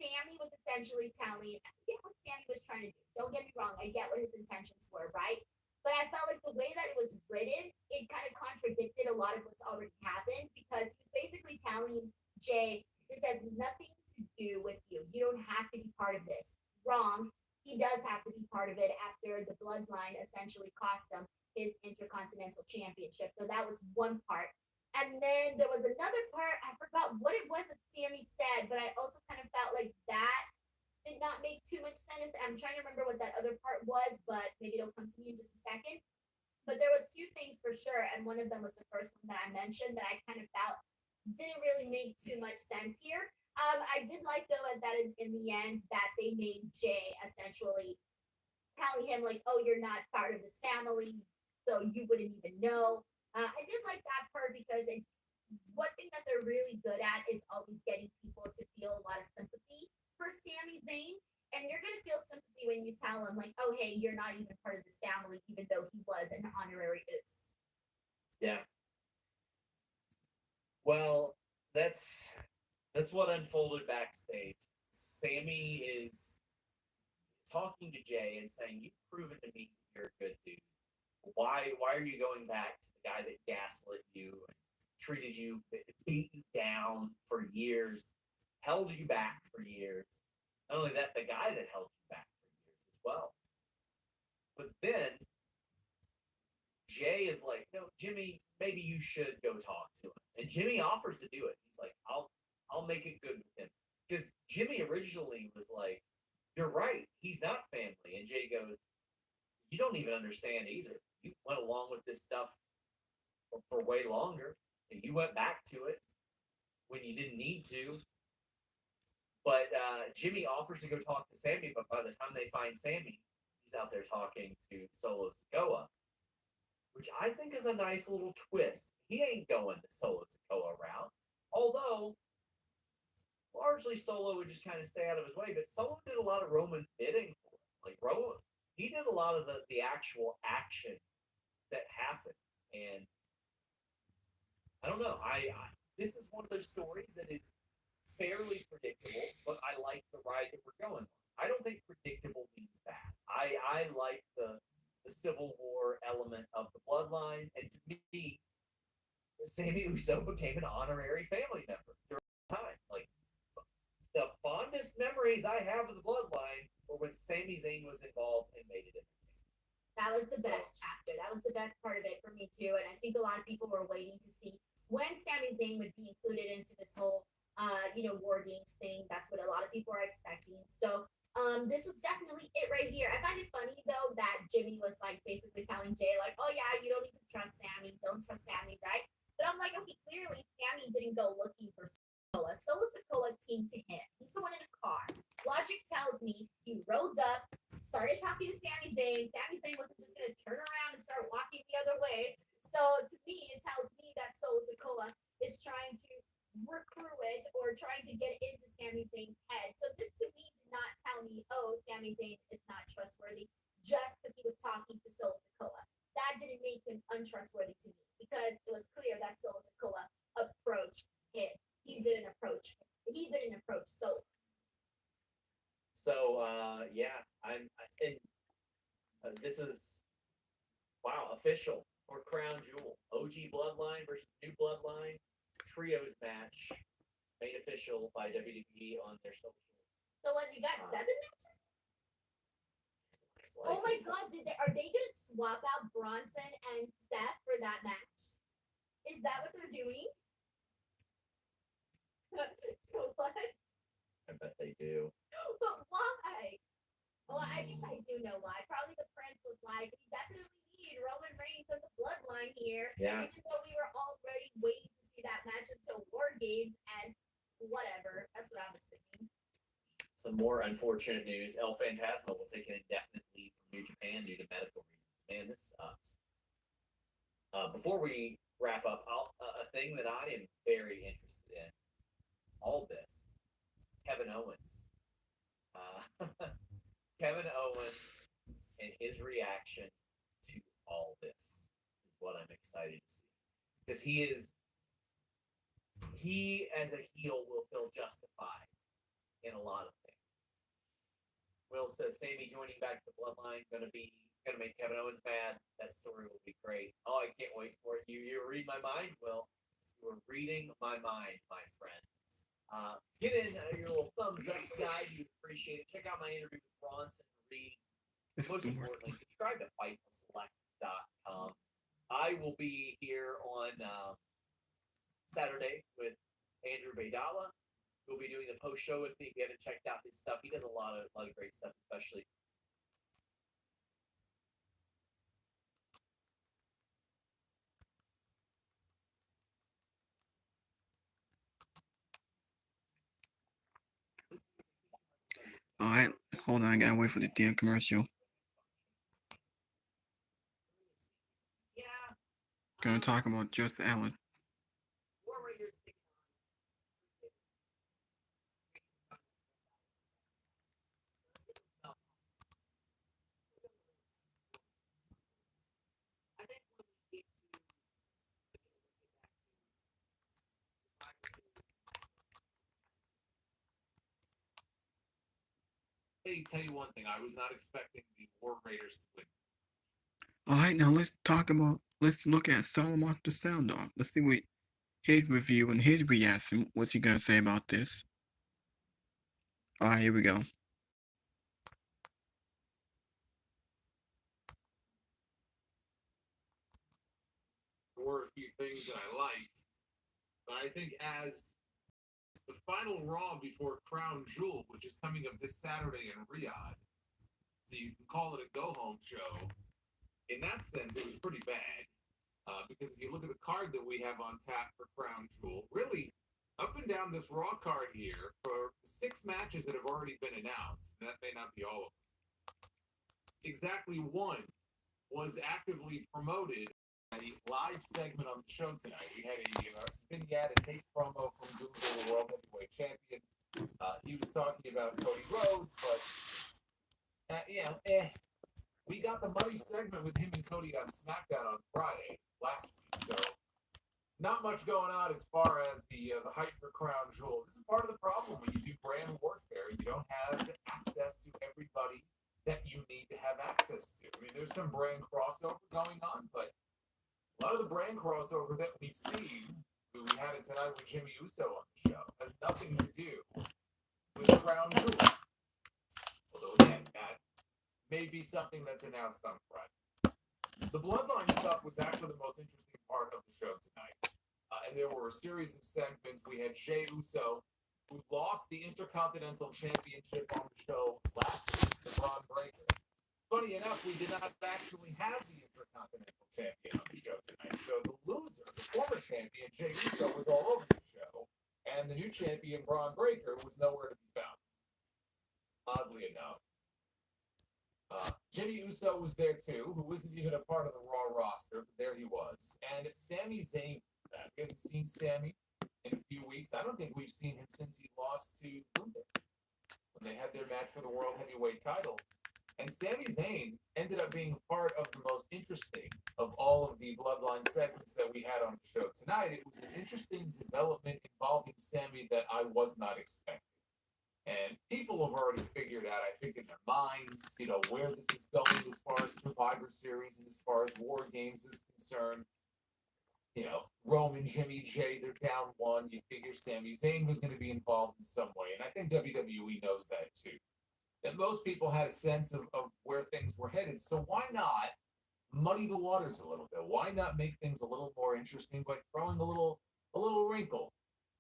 Sammy was essentially telling, I get what Sammy was trying to do. Don't get me wrong, I get what his intentions were, right? But I felt like the way that it was written, it kind of contradicted a lot of what's already happened because he's basically telling Jay, this has nothing to do with you. You don't have to be part of this. Wrong. He does have to be part of it after the bloodline essentially cost him his Intercontinental Championship. So that was one part. And then there was another part, I forgot what it was that Sammy said, but I also kind of felt like that did not make too much sense. I'm trying to remember what that other part was, but maybe it'll come to me in just a second. But there was two things for sure, and one of them was the first one that I mentioned that I kind of felt didn't really make too much sense here. I did like though that in the end that they made Jay essentially telling him like, "Oh, you're not part of this family, so you wouldn't even know." I did like that part because one thing that they're really good at is always getting people to feel a lot of sympathy for Sami Zayn, and you're gonna feel sympathy when you tell him like, "Oh, hey, you're not even part of this family," even though he was an honorary Uso. Yeah. Well, that's what unfolded backstage. Sammy is talking to Jay and saying, "You've proven to me you're a good dude. Why are you going back to the guy that gaslit you and treated you, beat you down for years, held you back for years? Not only that, the guy that held you back for years as well." But then Jay is like, "No, Jimmy, maybe you should go talk to him." And Jimmy offers to do it. He's like, I'll I'll make it good with him. Because Jimmy originally was like, "You're right, he's not family," and Jay goes, "You don't even understand either. You went along with this stuff for way longer, and you went back to it when you didn't need to." But Jimmy offers to go talk to Sammy, but by the time they find Sammy, he's out there talking to Solo Sikoa, which I think is a nice little twist. He ain't going the Solo Sikoa route, although largely Solo would just kind of stay out of his way. But Solo did a lot of Roman bidding for him. Like Roman, he did a lot of the actual action that happened, and I don't know. I this is one of those stories that is fairly predictable, but I like the ride that we're going on. I don't think predictable means bad. I like the Civil War element of the bloodline, and to me, Sammy Uso became an honorary family member during the time. Like the fondest memories I have of the bloodline were when Sami Zayn was involved and made it in. That was the best chapter. That was the best part of it for me too. And I think a lot of people were waiting to see when Sami Zayn would be included into this whole War Games thing. That's what a lot of people are expecting. So this was definitely it right here. I find it funny though that Jimmy was like basically telling Jay, like, "Oh yeah, you don't need to trust Sammy, don't trust Sammy," right? But I'm like, okay, clearly Sammy didn't go looking for Sikoa. Sikoa came to him. He's the one in a car. Logic tells me he rolled up, started talking to Sami Zayn. Sami Zayn wasn't just gonna turn around and start walking the other way. So to me, it tells me that Sikoa is trying to recruit it or trying to get into Sami Zayn's head. So this to me did not tell me, oh, Sami Zayn is not trustworthy just because he was talking to Sikoa. That didn't make him untrustworthy to me because it was clear that Sikoa approached him. He didn't approach Solo. So yeah, I think this is official for Crown Jewel. OG Bloodline versus New Bloodline trios match made official by WWE on their socials. So what, you got 7 matches? Oh my god, are they gonna swap out Bronson and Seth for that match? Is that what they're doing? What? I bet they do. But why? Well, I think I do know why. Probably the Prince was like, we definitely need Roman Reigns and the bloodline here. Yeah. Even though we were already waiting to see that match until War Games and whatever. That's what I was thinking. Some more unfortunate news. El Phantasmo will take an indefinite leave from New Japan due to medical reasons. Man, this sucks. Before we wrap up, a thing that I am very interested in, all this, Kevin Owens. Kevin Owens and his reaction to all this is what I'm excited to see. Because he as a heel will feel justified in a lot of things. Will says Sammy joining back to Bloodline gonna make Kevin Owens mad. That story will be great. Oh, I can't wait for it. You read my mind, Will. You are reading my mind, my friend. Get in your little thumbs up, guys. You appreciate it. Check out my interview with Bronson Reed. Most importantly, subscribe to FightfulSelect.com. I will be here on Saturday with Andrew Baydala. We'll be doing the post show with me. If you haven't checked out his stuff, he does a lot of great stuff, especially. All right, hold on. I gotta wait for the damn commercial. Yeah. Gonna talk about Joseph Allen. War Raiders taking on. I think when we get to Hey, tell you one thing. I was not expecting the War Raiders to win. All right, now let's look at Solomon the Sound Off. Let's see what his review and his reaction. What's he gonna say about this? All right, here we go. There were a few things that I liked, but I think as the final Raw before Crown Jewel, which is coming up this Saturday in Riyadh. So you can call it a go-home show. In that sense, it was pretty bad. Because if you look at the card that we have on tap for Crown Jewel, really, up and down this Raw card here, for 6 matches that have already been announced, and that may not be all of them, exactly one was actively promoted. A live segment on the show tonight. We had a vignette, a tape promo from Google, the World Heavyweight Champion. He was talking about Cody Rhodes, but we got the money segment with him and Cody on SmackDown on Friday last week. So not much going on as far as the hype for Crown Jewel. This is part of the problem when you do brand warfare. You don't have access to everybody that you need to have access to. I mean, there's some brand crossover going on, but a lot of the brand crossover that we've seen, we had it tonight with Jimmy Uso on the show, has nothing to do with Crown Jewel. Although, again, that may be something that's announced on Friday. The Bloodline stuff was actually the most interesting part of the show tonight. And there were a series of segments. We had Jey Uso, who lost the Intercontinental Championship on the show last week to Braun Breaker. Funny enough, we did not actually have the Intercontinental Champion on the show tonight. So the loser, the former champion, Jey Uso, was all over the show. And the new champion, Braun Breaker, was nowhere to be found. Oddly enough. Jimmy Uso was there too, who wasn't even a part of the Raw roster, but there he was. And Sami Zayn was back. We haven't seen Sami in a few weeks. I don't think we've seen him since he lost to Gunther when they had their match for the World Heavyweight title. And Sami Zayn ended up being part of the most interesting of all of the Bloodline segments that we had on the show tonight. It was an interesting development involving Sami that I was not expecting. And people have already figured out, I think, in their minds, where this is going as far as Survivor Series and as far as War Games is concerned. Roman, Jimmy, Jay, they're down 1. You figure Sami Zayn was going to be involved in some way. And I think WWE knows that too. That most people had a sense of where things were headed. So why not muddy the waters a little bit? Why not make things a little more interesting by throwing a little wrinkle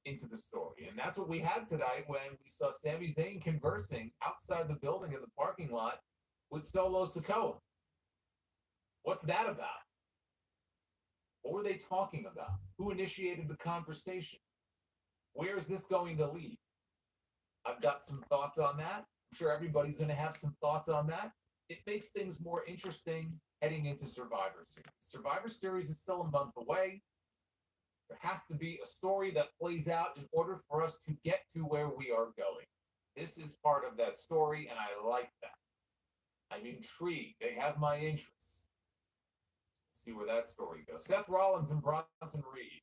into the story? And that's what we had tonight when we saw Sami Zayn conversing outside the building in the parking lot with Solo Sikoa. What's that about? What were they talking about? Who initiated the conversation? Where is this going to lead? I've got some thoughts on that. I'm sure everybody's going to have some thoughts on that. It makes things more interesting heading into Survivor Series. Survivor Series is still a month away. There has to be a story that plays out in order for us to get to where we are going. This is part of that story, and I like that. I'm intrigued. They have my interest. Let's see where that story goes. Seth Rollins and Bronson Reed.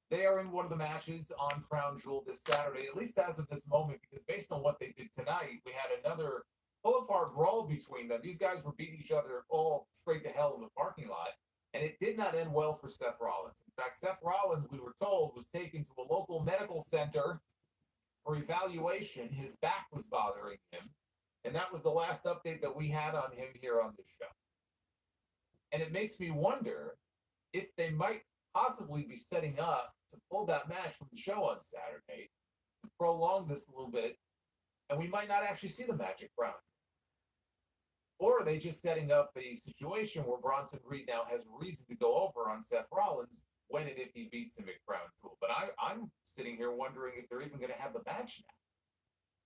They are in one of the matches on Crown Jewel this Saturday, at least as of this moment, because based on what they did tonight, we had another pull-apart brawl between them. These guys were beating each other all straight to hell in the parking lot, and it did not end well for Seth Rollins. In fact, Seth Rollins, we were told, was taken to a local medical center for evaluation. His back was bothering him, and that was the last update that we had on him here on this show. And it makes me wonder if they might possibly be setting up to pull that match from the show on Saturday, to prolong this a little bit, and we might not actually see the match at Crown. Or are they just setting up a situation where Bronson Reed now has reason to go over on Seth Rollins when and if he beats him at Crown Jewel? But I'm sitting here wondering if they're even going to have the match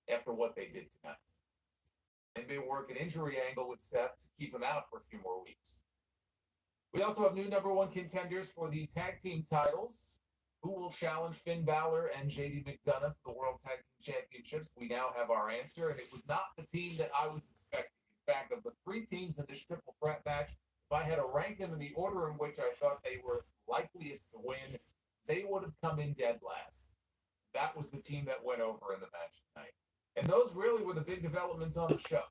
now after what they did tonight. And may work an injury angle with Seth to keep him out for a few more weeks. We also have new number 1 contenders for the tag team titles. Who will challenge Finn Balor and JD McDonough for the World Tag Team Championships? We now have our answer, and it was not the team that I was expecting. In fact, of the 3 teams in this triple threat match, if I had to rank them in the order in which I thought they were likeliest to win, they would have come in dead last. That was the team that went over in the match tonight. And those really were the big developments on the show.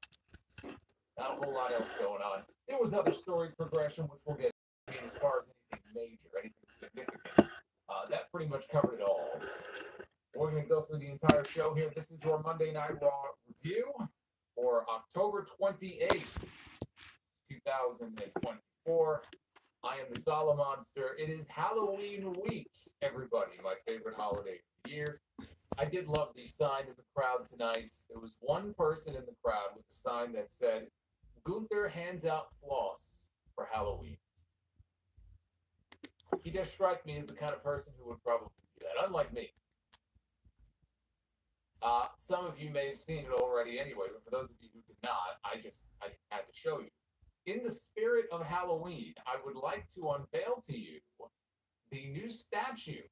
Not a whole lot else going on. There was other story progression, which we'll get to as far as anything major, anything significant. That pretty much covered it all. We're going to go through the entire show here. This is your Monday Night Raw review for October 28th, 2024. I am the Solomonster. It is Halloween week, everybody. My favorite holiday of the year. I did love the sign in the crowd tonight. There was one person in the crowd with a sign that said, "Gunther hands out floss for Halloween." He does strike me as the kind of person who would probably do that, unlike me. Some of you may have seen it already anyway, but for those of you who did not, I had to show you. In the spirit of Halloween, I would like to unveil to you the new statue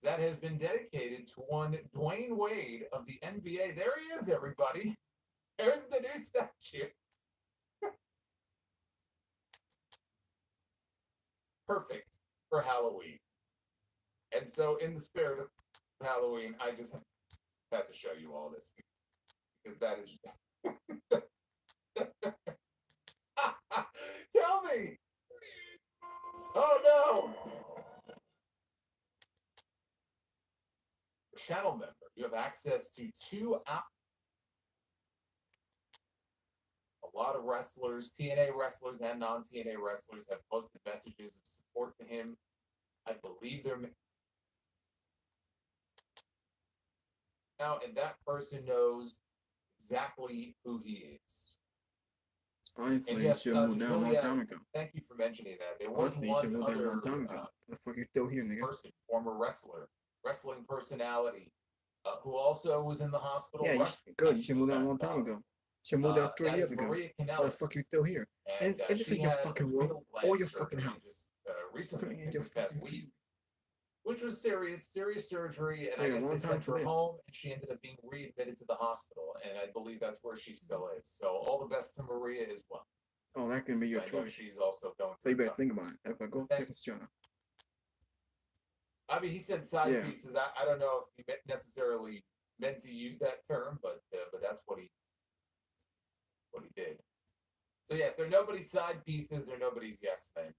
that has been dedicated to one Dwayne Wade of the NBA. There he is, everybody. There's the new statue. Perfect for Halloween. And so, in the spirit of Halloween, I just had to show you all this because that is. Tell me. Oh no. Channel member, you have access to 2 hours. A lot of wrestlers, TNA wrestlers and non-TNA wrestlers, have posted messages of support to him. I believe they're now, and that person knows exactly who he is. Honestly, And you yes, should have moved down a long Julia, time ago. thank you for mentioning that. There was Honestly, you should have one moved down a long time other ago. The fuck you still here, nigga? person, former wrestler, wrestling personality, who also was in the hospital. Yeah, good. You should move down a long time ago. You should move down 3 years ago. Maria Why the Kanellis. fuck you still here? And, And it's she like your had fucking renal room gland or your fucking surgery house. just, recently, It's I think your this past fucking week, view. which was serious surgery, and I Yeah, guess long they time sent for her this. home, and she ended up being readmitted to the hospital, and I believe that's where she still is. So all the best to Maria as well. Oh, that can be your I know choice. she's also going. So you better think about it. If I go take a shot. I mean, he said side Yeah. pieces. I don't know if he necessarily meant to use that term, but that's what he did. So yes, they're nobody's side pieces. They're nobody's yes men.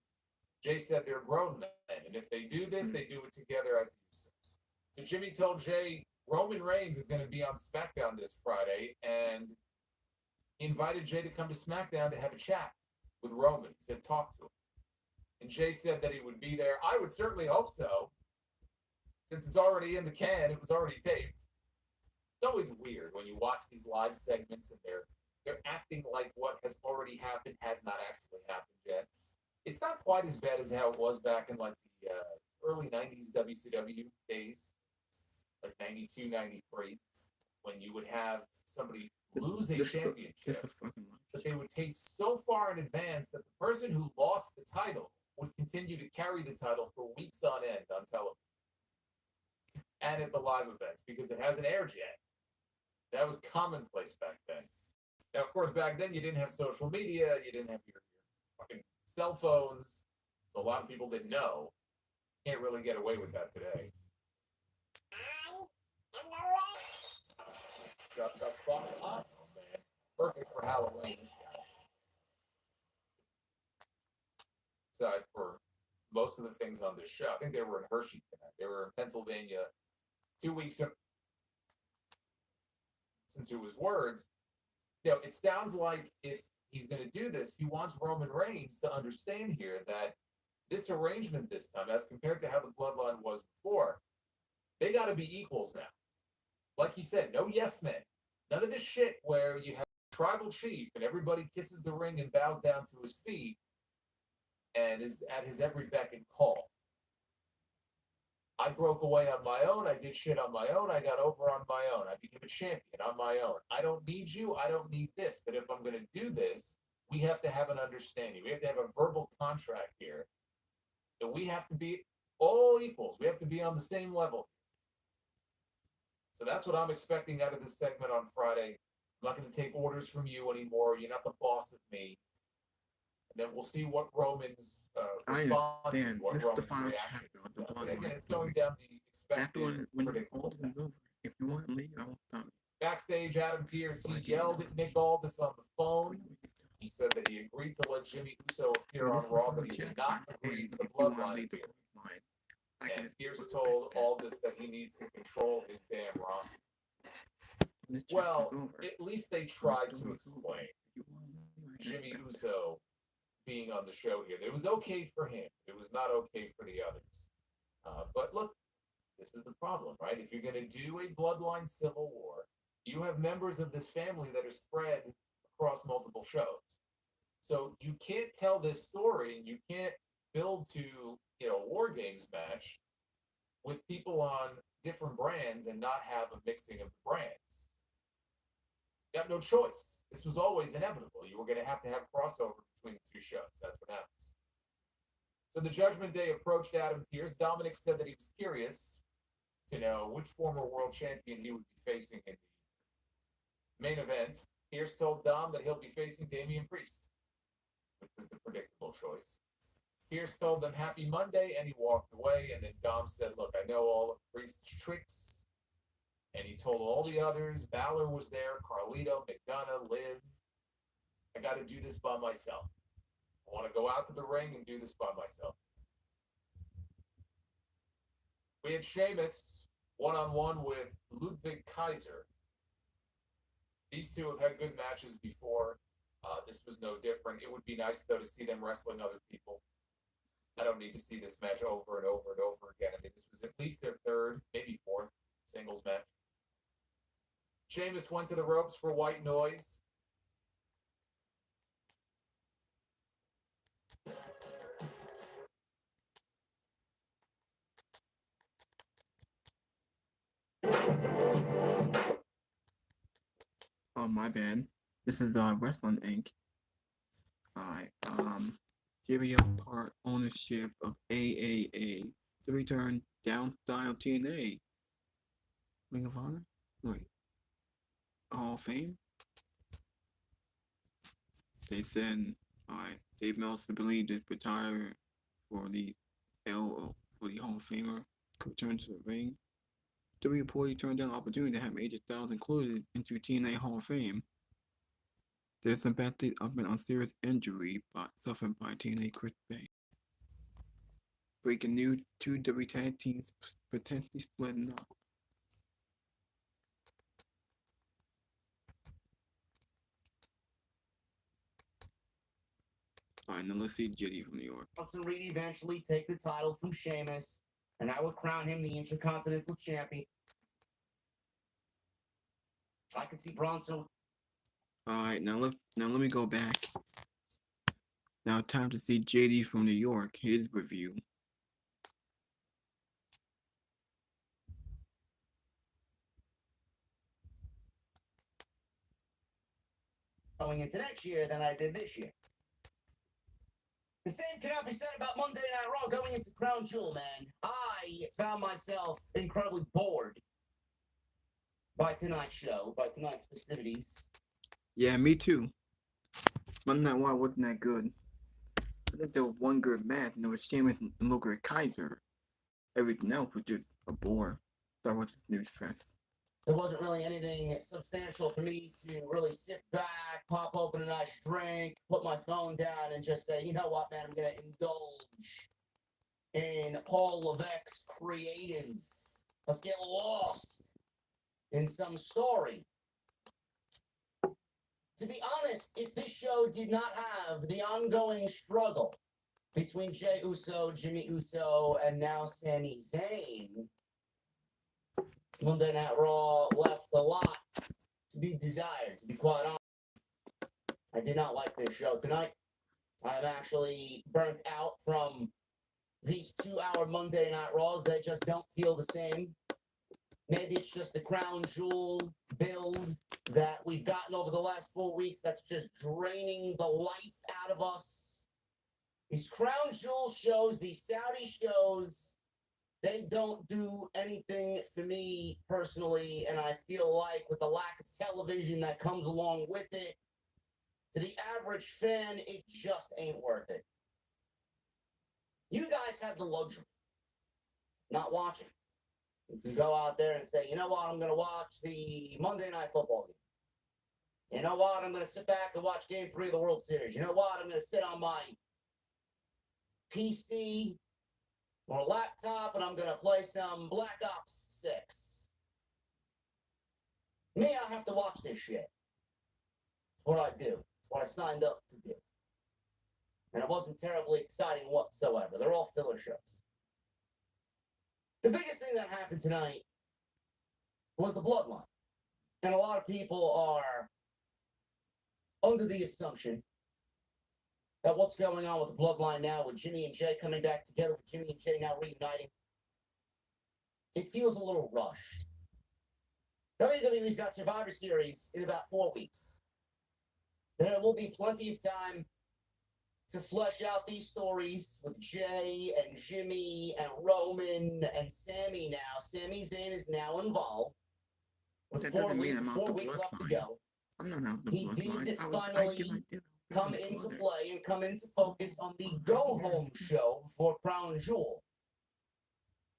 Jay said they're grown men, and if they do this, they do it together as the Usos. So Jimmy told Jay Roman Reigns is going to be on SmackDown this Friday, and he invited Jay to come to SmackDown to have a chat with Roman. He said, talk to him. And Jay said that he would be there. I would certainly hope so. Since it's already in the can, it was already taped. It's always weird when you watch these live segments and they're acting like what has already happened has not actually happened yet. It's not quite as bad as how it was back in like the early 90s WCW days, like 92, 93, when you would have somebody lose a championship, but they would tape so far in advance that the person who lost the title would continue to carry the title for weeks on end on television and at the live events because it hasn't aired yet. That was commonplace back then. Now, of course, back then you didn't have social media, you didn't have your fucking cell phones, so a lot of people didn't know. Can't really get away with that today. Got fucking awesome, man. Perfect for Halloween. Aside for most of the things on this show, I think they were in Hershey tonight. They were in Pennsylvania 2 weeks since it was words. You know, it sounds like if he's going to do this, he wants Roman Reigns to understand here that this arrangement this time, as compared to how the bloodline was before, they got to be equals now. Like he said, no yes men. None of this shit where you have a tribal chief and everybody kisses the ring and bows down to his feet and is at his every beck and call. I broke away on my own. I did shit on my own. I got over on my own. I became a champion on my own. I don't need you. I don't need this. But if I'm going to do this, we have to have an understanding. We have to have a verbal contract here. And we have to be all equals. We have to be on the same level. So that's what I'm expecting out of this segment on Friday. I'm not going to take orders from you anymore. You're not the boss of me. And then we'll see what Roman's response is. What this is the final chapter of the bloodline. Again, it's going down the expected, After when predictable all this is over, if you want to leave, I won't stop you. Backstage, Adam Pearce, he yelled at Nick Aldis on the phone. He said that he agreed to let Jimmy Uso appear on Raw, but he did not agree to the bloodline appear. And Pearce told Aldis that he needs to control his damn roster. Well, at least they tried to explain Jimmy Uso being on the show here. It was okay for him. It was not okay for the others. But look, This is the problem, right? If you're going to do a bloodline civil war, you have members of this family that are spread across multiple shows. So you can't tell this story, and you can't build to, a War Games match with people on different brands and not have a mixing of the brands. You have no choice. This was always inevitable. You were going to have crossover between the two shows. That's what happens. So the Judgment Day approached Adam Pearce. Dominic said that he was curious to know which former world champion he would be facing in the main event. Pearce told Dom that he'll be facing Damian Priest, which was the predictable choice. Pearce told them happy Monday, and he walked away. And then Dom said, look, I know all of Priest's tricks. And he told all the others, Balor was there, Carlito, McDonough, Liv. I got to do this by myself. I want to go out to the ring and do this by myself. We had Sheamus one-on-one with Ludwig Kaiser. These two have had good matches before. This was no different. It would be nice, though, to see them wrestling other people. I don't need to see this match over and over and over again. I mean, this was at least their third, maybe fourth singles match. Sheamus went to the ropes for White Noise. Oh, my bad. This is Wrestling Inc. Alright, giving up part ownership of AAA to return down style TNA. Ring of Honor? Wait. Hall of Fame? They said, alright, Dave Meltzer believed it retire for the Hall of Famer could return to the ring. WWE reportedly turned down the opportunity to have AJ Styles included into TNA Hall of Fame. There's some bad things up on serious injury suffered by TNA Chris Bay. Breaking news, two WWE tag teams potentially splitting up. Alright, now let's see JD from New York. Bronson Reed eventually take the title from Sheamus, and I would crown him the Intercontinental Champion. I could see Bronson. Alright, now let me go back. Now time to see JD from New York, his review. Going into next year than I did this year. The same cannot be said about Monday Night Raw going into Crown Jewel, man. I found myself incredibly bored by tonight's show, by tonight's festivities. Yeah, me too. Monday Night Raw wasn't that good. I think there was one good match, and it was Sheamus and Ludwig Kaiser. Everything else was just a bore. That was just news fest. There wasn't really anything substantial for me to really sit back, pop open a nice drink, put my phone down, and just say, you know what, man, I'm going to indulge in Paul Levesque's creative. Let's get lost in some story. To be honest, if this show did not have the ongoing struggle between Jey Uso, Jimmy Uso, and now Sami Zayn, Monday Night Raw left a lot to be desired, to be quite honest. I did not like this show tonight. I'm actually burnt out from these 2-hour Monday Night Raws. They just don't feel the same. Maybe it's just the Crown Jewel build that we've gotten over the last 4 weeks that's just draining the life out of us. These Crown Jewel shows, these Saudi shows, they don't do anything for me personally, and I feel like with the lack of television that comes along with it, to the average fan, it just ain't worth it. You guys have the luxury not watching. You can go out there and say, you know what, I'm going to watch the Monday Night Football game. You know what, I'm going to sit back and watch Game 3 of the World Series. You know what, I'm going to sit on my PC or a laptop, and I'm going to play some Black Ops 6. Me, I have to watch this shit. It's what I do. It's what I signed up to do. And it wasn't terribly exciting whatsoever. They're all filler shows. The biggest thing that happened tonight was the bloodline. And a lot of people are under the assumption that what's going on with the bloodline now, with Jimmy and Jay coming back together, with Jimmy and Jay now reuniting, it feels a little rushed. WWE's got Survivor Series in about 4 weeks. There will be plenty of time to flesh out these stories with Jay and Jimmy and Roman and Sami now. Sami Zayn is now involved. With That 4 doesn't mean weeks, I'm out 4 the weeks left to bloodline. go. I'm not out the He bloodline. did I finally did come before into that. play and come into focus on the Go Home show for Crown Jewel.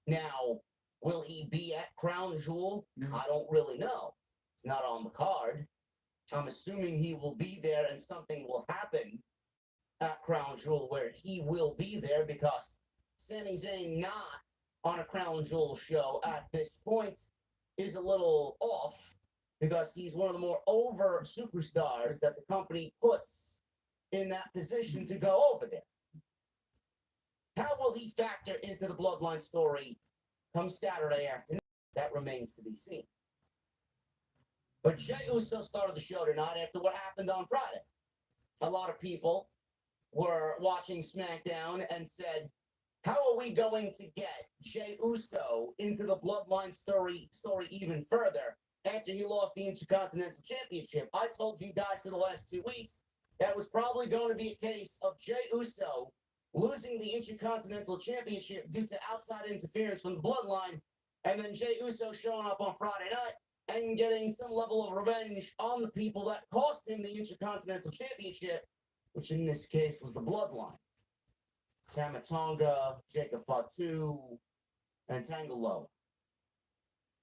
Now, will he be at Crown Jewel? No. I don't really know. It's not on the card. I'm assuming he will be there and something will happen at Crown Jewel where he will be there, because Sami Zayn not on a Crown Jewel show at this point is a little off, because he's one of the more over superstars that the company puts in that position to go over there. How will he factor into the Bloodline story come Saturday afternoon? That remains to be seen. But Jey Uso started the show tonight after what happened on Friday. A lot of people were watching SmackDown and said, how are we going to get Jey Uso into the Bloodline story even further after he lost the Intercontinental Championship? I told you guys for the last 2 weeks that was probably going to be a case of Jey Uso losing the Intercontinental Championship due to outside interference from the Bloodline, and then Jey Uso showing up on Friday night and getting some level of revenge on the people that cost him the Intercontinental Championship, which in this case was the Bloodline. Tama Tonga, Jacob Fatu, and Tangaloa.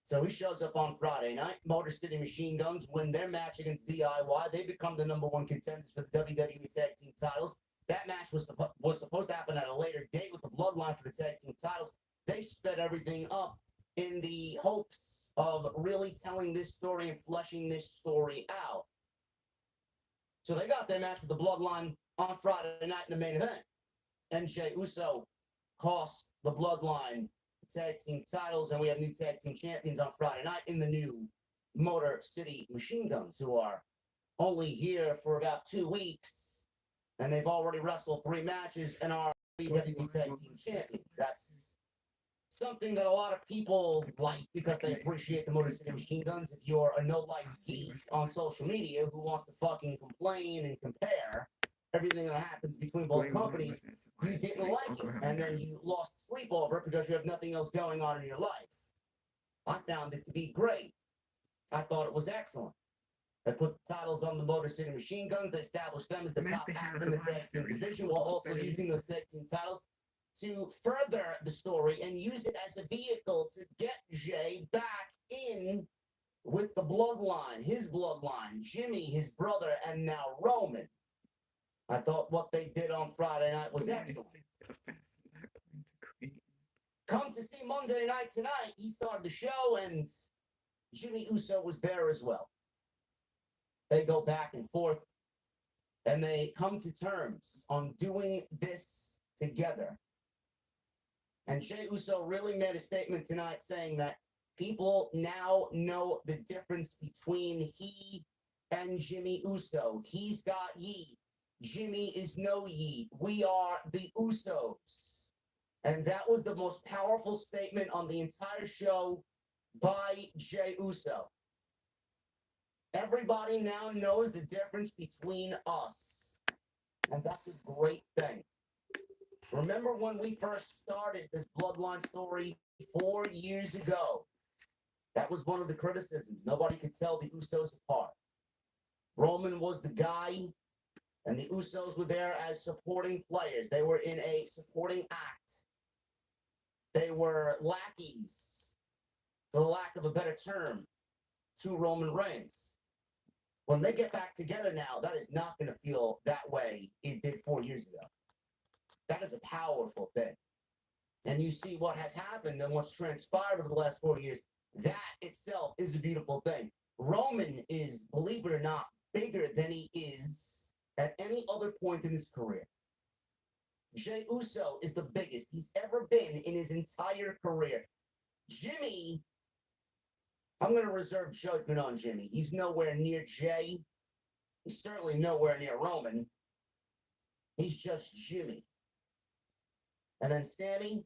So he shows up on Friday night. Motor City Machine Guns win their match against DIY. They become the #1 contenders for the WWE Tag Team titles. That match was supposed to happen at a later date with the Bloodline for the Tag Team titles. They sped everything up in the hopes of really telling this story and fleshing this story out. So they got their match with the Bloodline on Friday night in the main event. And Jey Uso cost the Bloodline the Tag Team titles, and we have new Tag Team champions on Friday night in the new Motor City Machine Guns, who are only here for about 2 weeks, and they've already wrestled 3 matches and are WWE Tag Team champions. That's something that a lot of people like because they appreciate the Motor City Machine Guns. If you're a no-like geek on social media who wants to fucking complain and compare everything that happens between both companies, you didn't like it, and then you lost sleep over it because you have nothing else going on in your life. I found it to be great. I thought it was excellent. They put the titles on the Motor City Machine Guns. They established them as the top act in the tag team division, while also using those tag team titles to further the story and use it as a vehicle to get Jay back in with the bloodline, his bloodline, Jimmy, his brother, and now Roman. I thought what they did on Friday night was excellent. Come to see Monday Night Tonight. He started the show, and Jimmy Uso was there as well. They go back and forth, and they come to terms on doing this together. And Jey Uso really made a statement tonight saying that people now know the difference between he and Jimmy Uso. He's got ye. Jimmy is no ye. We are the Usos. And that was the most powerful statement on the entire show by Jey Uso. Everybody now knows the difference between us. And that's a great thing. Remember when we first started this bloodline story 4 years ago? That was one of the criticisms. Nobody could tell the Usos apart. Roman was the guy, and the Usos were there as supporting players. They were in a supporting act. They were lackeys, for the lack of a better term, to Roman Reigns. When they get back together now, that is not going to feel that way it did 4 years ago. That is a powerful thing. And you see what has happened and what's transpired over the last 4 years. That itself is a beautiful thing. Roman is, believe it or not, bigger than he is at any other point in his career. Jey Uso is the biggest he's ever been in his entire career. Jimmy, I'm going to reserve judgment on Jimmy. He's nowhere near Jay. He's certainly nowhere near Roman. He's just Jimmy. And then Sammy's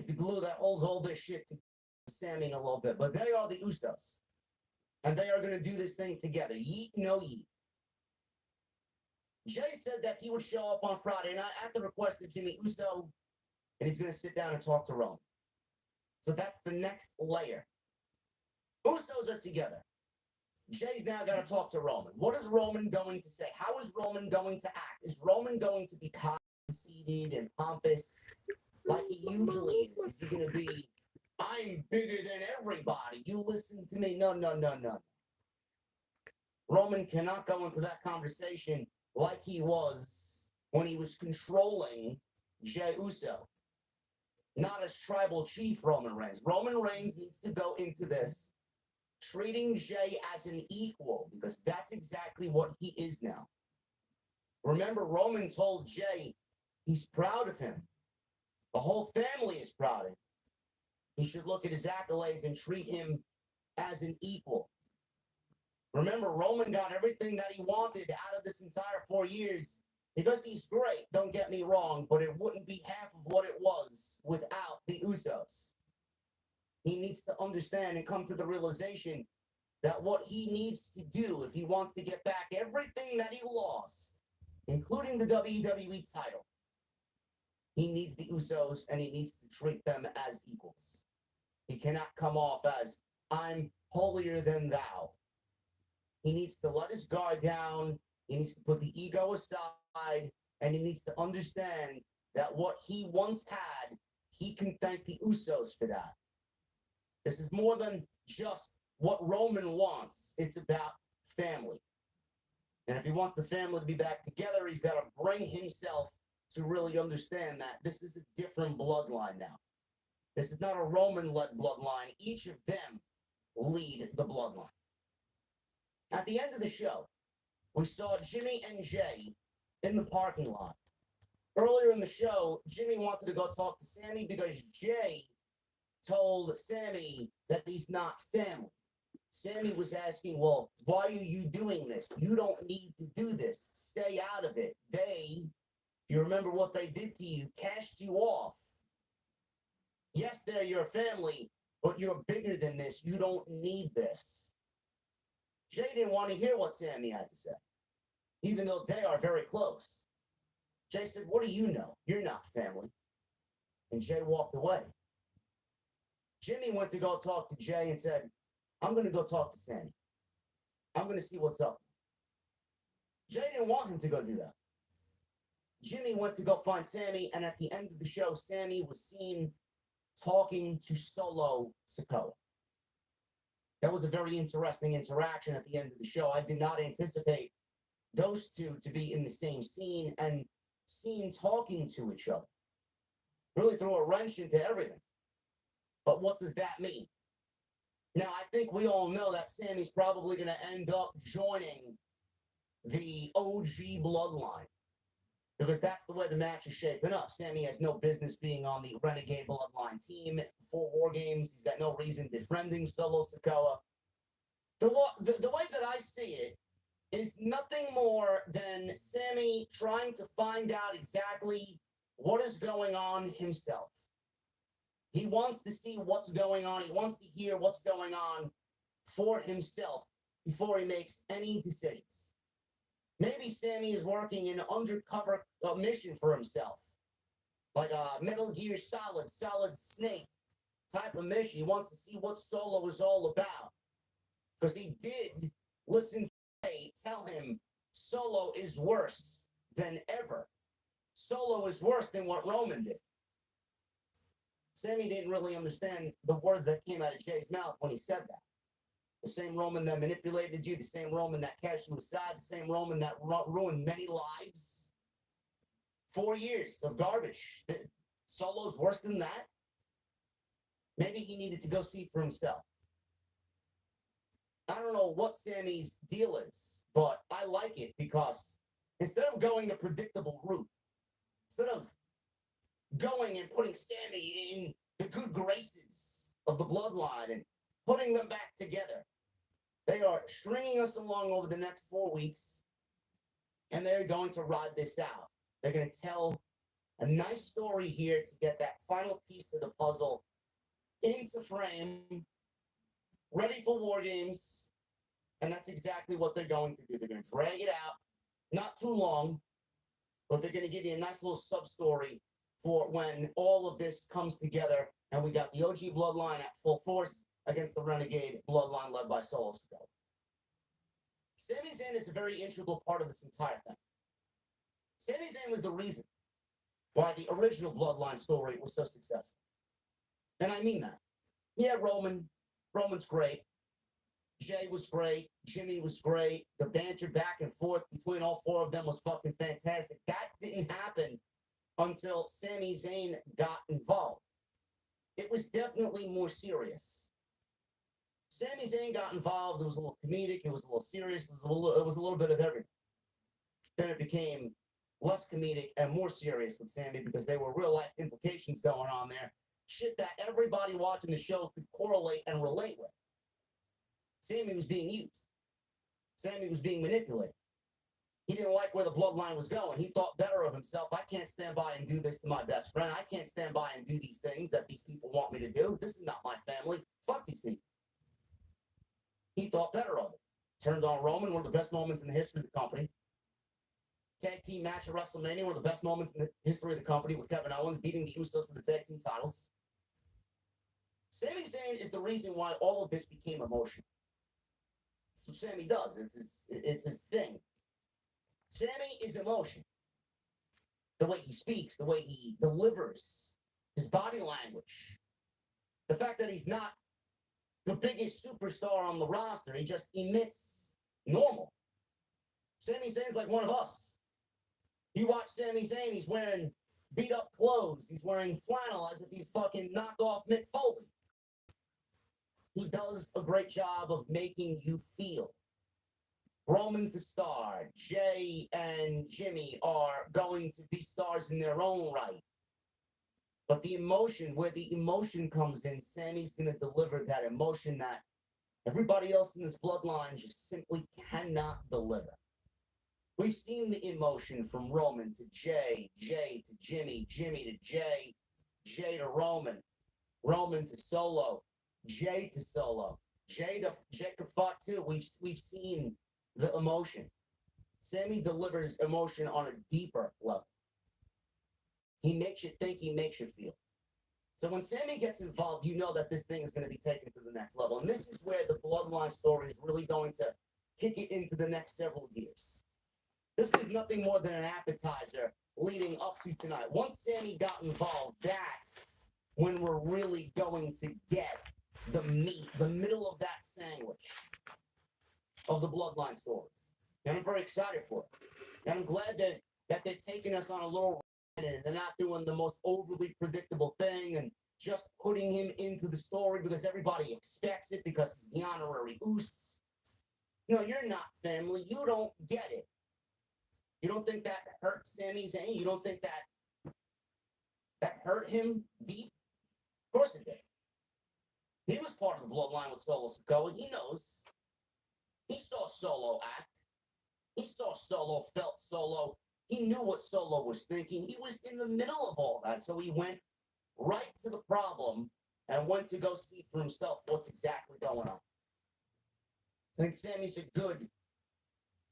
the glue that holds all this shit to Sammy in a little bit. But they are the Usos. And they are going to do this thing together. Yeet, no yeet. Jay said that he would show up on Friday night at the request of Jimmy Uso, and he's going to sit down and talk to Roman. So that's the next layer. Usos are together. Jay's now got to talk to Roman. What is Roman going to say? How is Roman going to act? Is Roman going to be conceited and pompous like he usually is? Is he going to be, I'm bigger than everybody, you listen to me? No. Roman cannot go into that conversation like he was when he was controlling Jey Uso. Not as tribal chief Roman Reigns. Roman Reigns needs to go into this treating Jey as an equal, because that's exactly what he is now. Remember, Roman told Jey he's proud of him. The whole family is proud of him. He should look at his accolades and treat him as an equal. Remember, Roman got everything that he wanted out of this entire 4 years because he's great, don't get me wrong, but it wouldn't be half of what it was without the Usos. He needs to understand and come to the realization that what he needs to do if he wants to get back everything that he lost, including the WWE title, he needs the Usos and he needs to treat them as equals. He cannot come off as, I'm holier than thou. He needs to let his guard down. He needs to put the ego aside, and he needs to understand that what he once had, he can thank the Usos for that. This is more than just what Roman wants. It's about family. And if he wants the family to be back together, he's got to bring himself to really understand that this is a different bloodline now. This is not a Roman-led bloodline. Each of them lead the bloodline. At the end of the show, we saw Jimmy and Jey in the parking lot. Earlier in the show, Jimmy wanted to go talk to Sammy because Jey told Sammy that he's not family. Sammy was asking, well, why are you doing this? You don't need to do this. Stay out of it. They, if you remember what they did to you, cast you off. Yes, they're your family, but you're bigger than this. You don't need this. Jey didn't want to hear what Sammy had to say, even though they are very close. Jey said, what do you know? You're not family. And Jey walked away. Jimmy went to go talk to Jey and said, I'm going to go talk to Sammy. I'm going to see what's up. Jey didn't want him to go do that. Jimmy went to go find Sammy, and at the end of the show, Sammy was seen talking to Solo Sikoa. That was a very interesting interaction at the end of the show. I did not anticipate those two to be in the same scene and seen talking to each other. Really threw a wrench into everything. But what does that mean? Now, I think we all know that Sammy's probably going to end up joining the OG bloodline, because that's the way the match is shaping up. Sammy has no business being on the Renegade Bloodline team for War Games. He's got no reason befriending Solo Sikoa. The way that I see it is nothing more than Sammy trying to find out exactly what is going on himself. He wants to see what's going on. He wants to hear what's going on for himself before he makes any decisions. Maybe Sammy is working an undercover mission for himself, like a Metal Gear Solid Snake type of mission. He wants to see what Solo is all about, because he did listen to Jey tell him Solo is worse than ever. Solo is worse than what Roman did. Sammy didn't really understand the words that came out of Jey's mouth when he said that. The same Roman that manipulated you, the same Roman that cast you aside, the same Roman that ruined many lives. 4 years of garbage. Solo's worse than that? Maybe he needed to go see for himself. I don't know what Sammy's deal is, but I like it because instead of going the predictable route, instead of going and putting Sammy in the good graces of the bloodline and putting them back together. They are stringing us along over the next 4 weeks, and they're going to ride this out. They're going to tell a nice story here to get that final piece of the puzzle into frame, ready for War Games, and that's exactly what they're going to do. They're going to drag it out, not too long, but they're going to give you a nice little sub-story for when all of this comes together, and we got the OG Bloodline at full force against the Renegade Bloodline led by Solo Sikoa. Sami Zayn is a very integral part of this entire thing. Sami Zayn was the reason why the original Bloodline story was so successful. And I mean that. Yeah, Roman's great. Jay was great. Jimmy was great. The banter back and forth between all four of them was fucking fantastic. That didn't happen until Sami Zayn got involved. It was definitely more serious. Sami Zayn got involved. It was a little comedic. It was a little serious. It was a little bit of everything. Then it became less comedic and more serious with Sami because there were real life implications going on there. Shit that everybody watching the show could correlate and relate with. Sami was being used. Sami was being manipulated. He didn't like where the bloodline was going. He thought better of himself. I can't stand by and do this to my best friend. I can't stand by and do these things that these people want me to do. This is not my family. Fuck these people. He thought better of it. Turned on Roman, one of the best moments in the history of the company. Tag team match at WrestleMania, one of the best moments in the history of the company with Kevin Owens beating the Usos to the tag team titles. Sami Zayn is the reason why all of this became emotional. That's what Sami does. It's his thing. Sami is emotion. The way he speaks, the way he delivers, his body language. The fact that he's not the biggest superstar on the roster, he just emits normal. Sami Zayn's like one of us. You watch Sami Zayn, he's wearing beat up clothes. He's wearing flannel as if he's fucking knocked off Mick Foley. He does a great job of making you feel. Roman's the star. Jay and Jimmy are going to be stars in their own right. But the emotion, where the emotion comes in, Sami's going to deliver that emotion that everybody else in this bloodline just simply cannot deliver. We've seen the emotion from Roman to Jay, Jay to Jimmy, Jimmy to Jay, Jay to Roman, Roman to Solo, Jay to Solo, Jay to Jacob Fatu. We've seen the emotion. Sami delivers emotion on a deeper level. He makes you think, he makes you feel. So when Sami gets involved, you know that this thing is going to be taken to the next level. And this is where the bloodline story is really going to kick it into the next several years. This was nothing more than an appetizer leading up to tonight. Once Sami got involved, that's when we're really going to get the meat, the middle of that sandwich of the bloodline story. And I'm very excited for it. And I'm glad that they're taking us on a little ride and they're not doing the most overly predictable thing and just putting him into the story because everybody expects it because he's the honorary Uso. No, you're not family. You don't get it. You don't think that hurt Sami Zayn? You don't think that hurt him deep? Of course it did. He was part of the bloodline with Solo Sikoa. He knows. He saw Solo act. He saw Solo, felt Solo. He knew what Solo was thinking. He was in the middle of all that. So he went right to the problem and went to go see for himself what's exactly going on. I think Sami's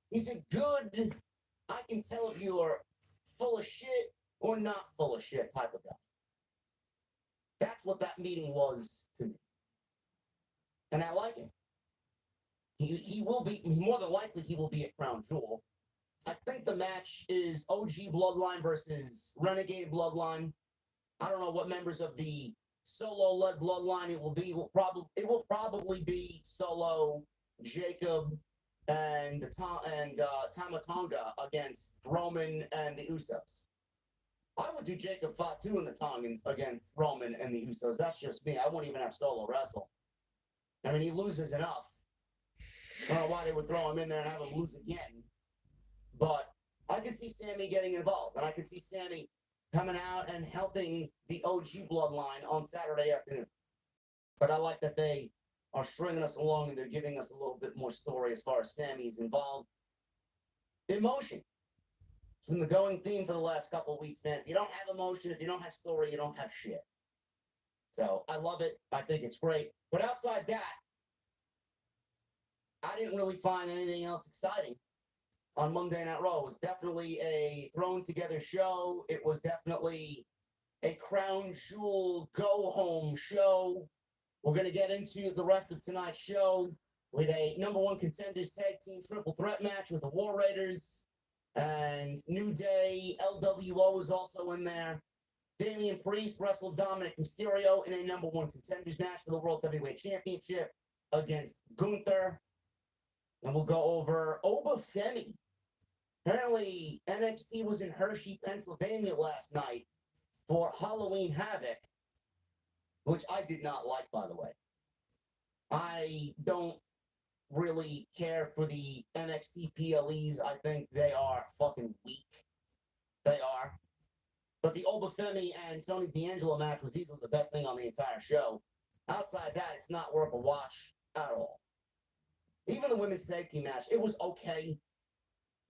he's a good, I can tell if you are full of shit or not full of shit type of guy. That's what that meeting was to me. And I like him. He will be, more than likely, he will be at Crown Jewel. I think the match is OG Bloodline versus Renegade Bloodline. I don't know what members of the Solo-led Bloodline it will be. It will probably be Solo, Jacob, and Tama Tonga against Roman and the Usos. I would do Jacob Fatu and the Tongans against Roman and the Usos. That's just me. I wouldn't even have Solo wrestle. I mean, he loses enough. I don't know why they would throw him in there and have him lose again. But I could see Sami getting involved. And I could see Sami coming out and helping the OG bloodline on Saturday afternoon. But I like that they are stringing us along and they're giving us a little bit more story as far as Sammy's involved. Emotion. It's been the going theme for the last couple of weeks, man. If you don't have emotion, if you don't have story, you don't have shit. So I love it. I think it's great. But outside that, I didn't really find anything else exciting on Monday Night Raw. It was definitely a thrown together show. It was definitely a crown jewel go home show. We're going to get into the rest of tonight's show with a number one contenders tag team triple threat match with the War Raiders and New Day. LWO is also in there. Damian Priest wrestled Dominic Mysterio in a number one contenders match for the World Heavyweight Championship against Gunther. And we'll go over Obafemi. Apparently, NXT was in Hershey, Pennsylvania last night for Halloween Havoc, which I did not like, by the way. I don't really care for the NXT PLEs. I think they are fucking weak. They are. But the Obafemi and Tony D'Angelo match was easily the best thing on the entire show. Outside that, it's not worth a watch at all. Even the women's tag team match, it was okay.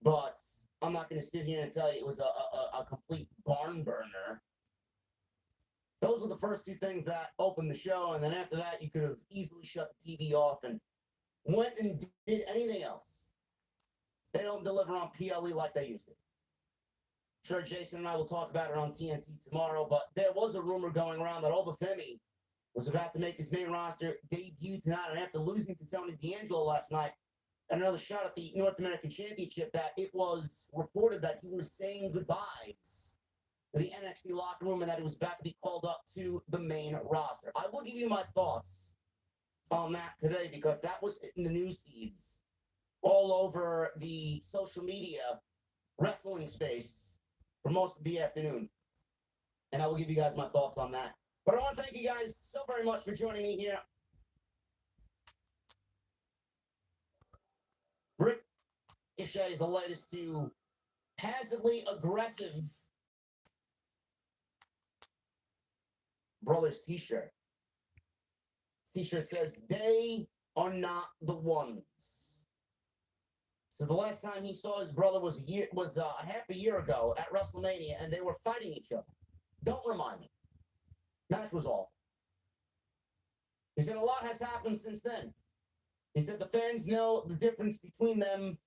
But I'm not going to sit here and tell you it was a complete barn burner. Those were the first two things that opened the show. And then after that, you could have easily shut the TV off and went and did anything else. They don't deliver on PLE like they used to. Sure, Jason and I will talk about it on TNT tomorrow, but there was a rumor going around that Obafemi was about to make his main roster debut tonight, and after losing to Tony D'Angelo last night, and another shot at the North American Championship, that it was reported that he was saying goodbyes to the NXT locker room and that he was about to be called up to the main roster. I will give you my thoughts on that today because that was in the news feeds all over the social media wrestling space for most of the afternoon. And I will give you guys my thoughts on that. But I want to thank you guys so very much for joining me here. Ricochet is the latest to passively aggressive Brothers t-shirt. This t-shirt says, "They are not the ones." So the last time he saw his brother was half a year ago at WrestleMania, and they were fighting each other. Don't remind me. Match was awful. He said a lot has happened since then. He said the fans know the difference between them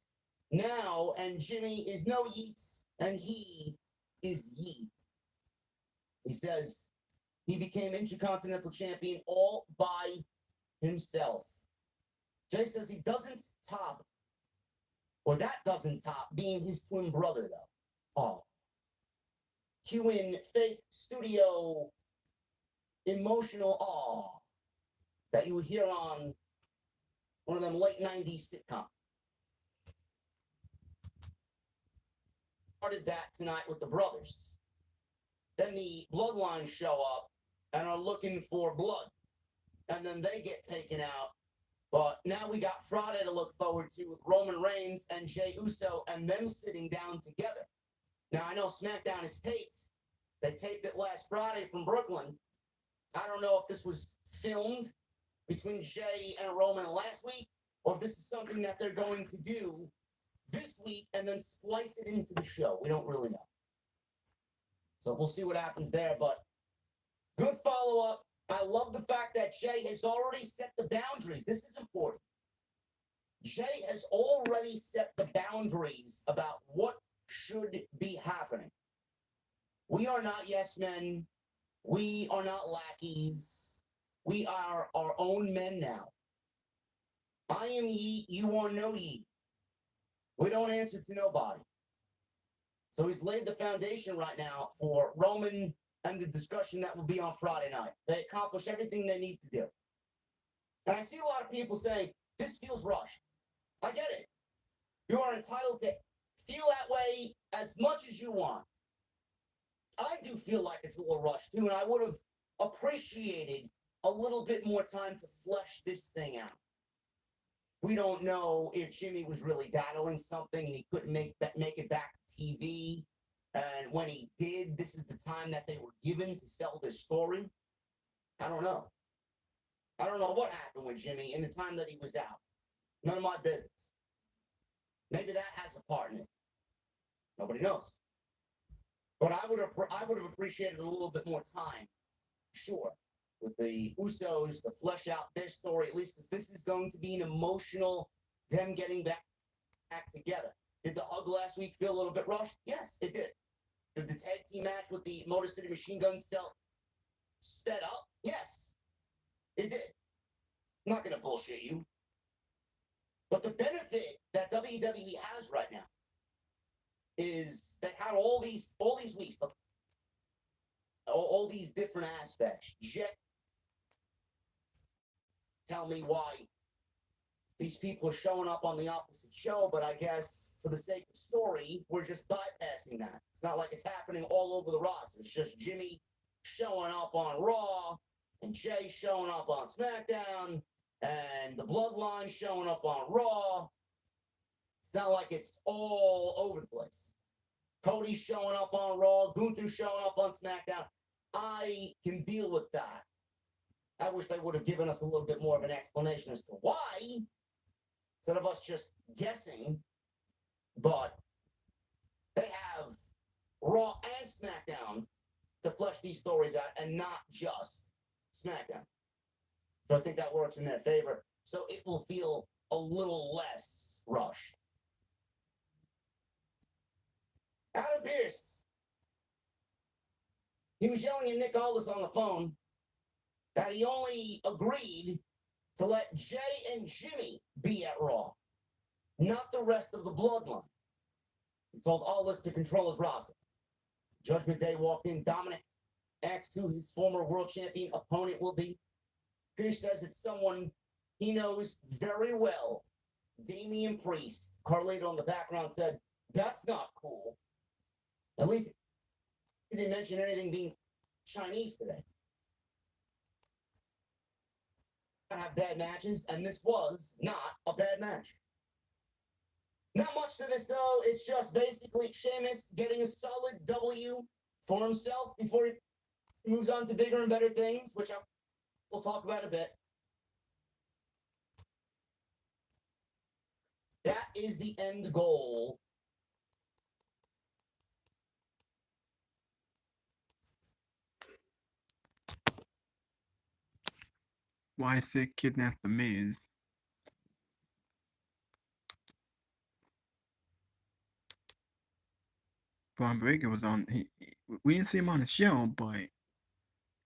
now, and Jimmy is no Yeats, and he is Yeet. He says he became Intercontinental Champion all by himself. Jay says he doesn't top, or that doesn't top being his twin brother, though. Oh. Cueing fake studio emotional awe that you would hear on one of them late 90s sitcoms. Started that tonight with the brothers. Then the bloodlines show up and are looking for blood. And then they get taken out. But now we got Friday to look forward to with Roman Reigns and Jey Uso and them sitting down together. Now, I know SmackDown is taped. They taped it last Friday from Brooklyn. I don't know if this was filmed between Jey and Roman last week, or if this is something that they're going to do this week and then splice it into the show. We don't really know. So we'll see what happens there. But good follow-up. I love the fact that Jey has already set the boundaries. This is important. Jey has already set the boundaries about what should be happening. We are not yes men. We are not lackeys. We are our own men now. I am ye, you are no ye. We don't answer to nobody. So he's laid the foundation right now for Roman and the discussion that will be on Friday night. They accomplish everything they need to do. And I see a lot of people saying, this feels rushed. I get it. You are entitled to feel that way as much as you want. I do feel like it's a little rushed too, and I would have appreciated a little bit more time to flesh this thing out. We don't know if Jimmy was really battling something and he couldn't make it back to TV. And when he did, this is the time that they were given to sell this story. I don't know. I don't know what happened with Jimmy in the time that he was out. None of my business. Maybe that has a part in it. Nobody knows. But I would have appreciated a little bit more time, sure, with the Usos to flesh out their story, at least because this is going to be an emotional, them getting back together. Did the hug last week feel a little bit rushed? Yes, it did. Did the tag team match with the Motor City Machine Guns still sped up? Yes, it did. I'm not going to bullshit you. But the benefit that WWE has right now is they had all these weeks, all these different aspects. Jet, tell me why these people are showing up on the opposite show, but I guess for the sake of story, we're just bypassing that. It's not like it's happening all over the roster. It's just Jimmy showing up on Raw and Jay showing up on SmackDown and the Bloodline showing up on Raw. It's not like it's all over the place. Cody showing up on Raw, Gunther showing up on SmackDown. I can deal with that. I wish they would have given us a little bit more of an explanation as to why, instead of us just guessing. But they have Raw and SmackDown to flesh these stories out and not just SmackDown. So I think that works in their favor. So it will feel a little less rushed. Adam Pearce. He was yelling at Nick Aldis on the phone that he only agreed to let Jay and Jimmy be at Raw, not the rest of the Bloodline. He told Aldis to control his roster. Judgment Day walked in. Dominic asked who his former world champion opponent will be. Pearce says it's someone he knows very well. Damian Priest. Carlito in the background said, "That's not cool." At least he didn't mention anything being Chinese today. Have bad matches, and this was not a bad match. Not much to this though. It's just basically Sheamus getting a solid W for himself before he moves on to bigger and better things, which we'll talk about in a bit. That is the end goal. Why Sid kidnapped the Miz? Braun Breaker was on. We didn't see him on the show, but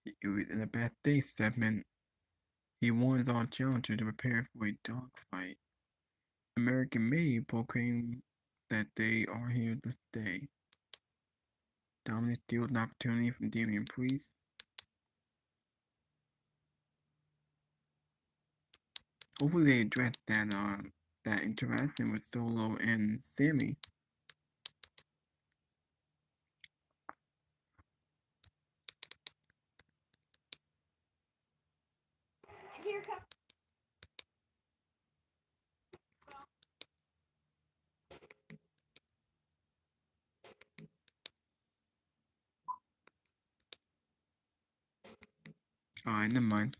it was in a backstage segment. He warns our challenger to prepare for a dogfight. American Made proclaimed that they are here to stay. Dominic steals an opportunity from Damian Priest. Hopefully they address that interaction with Solo and Sammy. Here comes. Alright, never mind.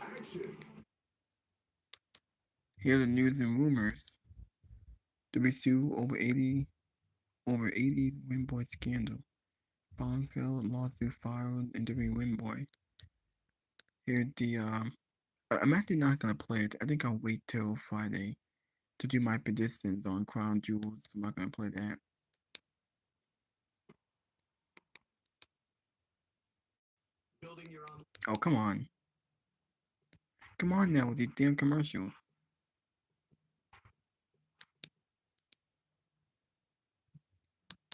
Action. Here are the news and rumors. WSU over 80 Winboy scandal. Bombshell lawsuit filed in Winboy. Here the I'm actually not gonna play it. I think I'll wait till Friday to do my predictions on Crown Jewels. I'm not gonna play that. Building your own. Oh, come on. Come on now with these damn commercials.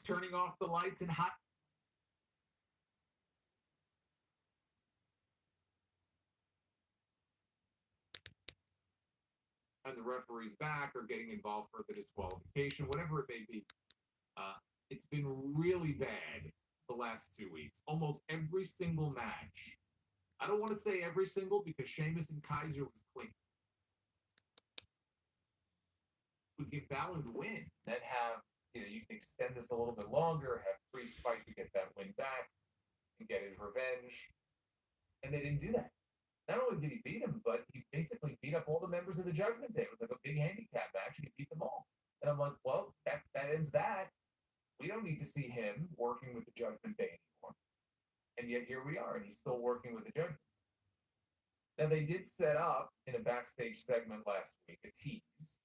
Turning off the lights and hot. And the referee's back or getting involved for the disqualification, whatever it may be. It's been really bad the last 2 weeks. Almost every single match. I don't want to say every single because Sheamus and Kaiser was clean. would give Balor the win. Then have, you can extend this a little bit longer, have Priest fight to get that win back and get his revenge. And they didn't do that. Not only did he beat him, but he basically beat up all the members of the Judgment Day. It was like a big handicap match, and he beat them all. And I'm like, well, that ends that. We don't need to see him working with the Judgment Day anymore. And yet here we are, and he's still working with the Judgment. Now, they did set up in a backstage segment last week a tease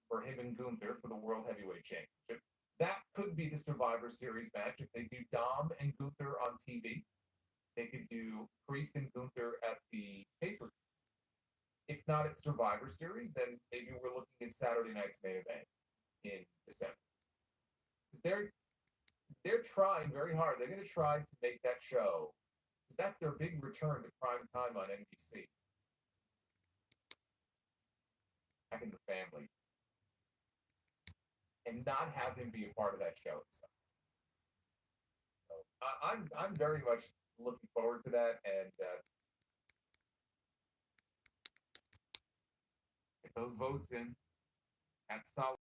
for him and Gunther for the World Heavyweight Championship. That could be the Survivor Series match if they do Dom and Gunther on TV. They could do Priest and Gunther at the pay-per-view. If not at Survivor Series, then maybe we're looking at Saturday night's main event in December. Because they're trying very hard. They're going to try to make that show, because that's their big return to prime time on NBC. Back in the family. And not have him be a part of that show. So I'm very much looking forward to that, and get those votes in. That's solid.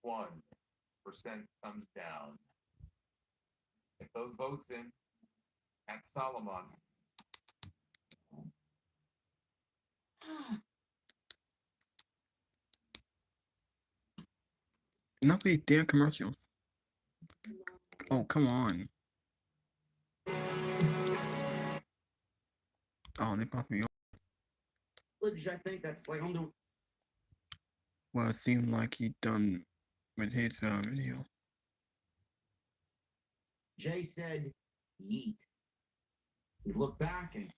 %1 comes down. Get those votes in. At Solomon's. Not these damn commercials. Oh, come on. Oh, they popped me up. I think that's like on the. Well, it seemed like he done with his video. Jay said, yeet. He looked back and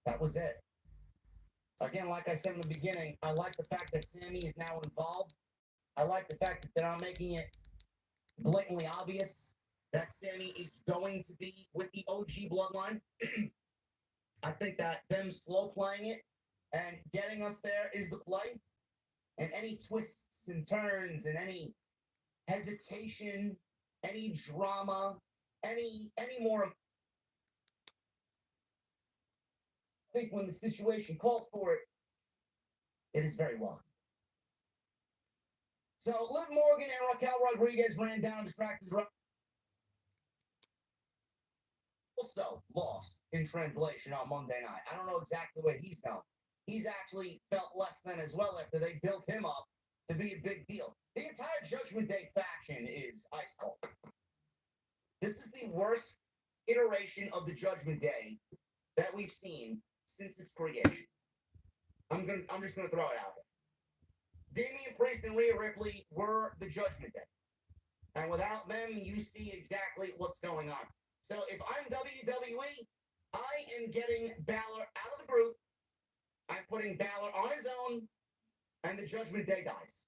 that was it. Again, like I said in the beginning, I like the fact that Sammy is now involved. I like the fact that they're not making it blatantly obvious that Sammy is going to be with the OG bloodline. I think that them slow playing it and getting us there is the play. And any twists and turns and any hesitation, any drama, any more. I think when the situation calls for it, it is very welcome. So Liv Morgan and Raquel Rodriguez ran down distracted. Also lost in translation on Monday night. I don't know exactly what he's done. He's actually felt less than as well after they built him up to be a big deal. The entire Judgment Day faction is ice cold. This is the worst iteration of the Judgment Day that we've seen since its creation. I'm just gonna throw it out there. Damian Priest and Rhea Ripley were the Judgment Day. And without them, you see exactly what's going on. So if I'm WWE, I am getting Balor out of the group. I'm putting Balor on his own, and the Judgment Day dies.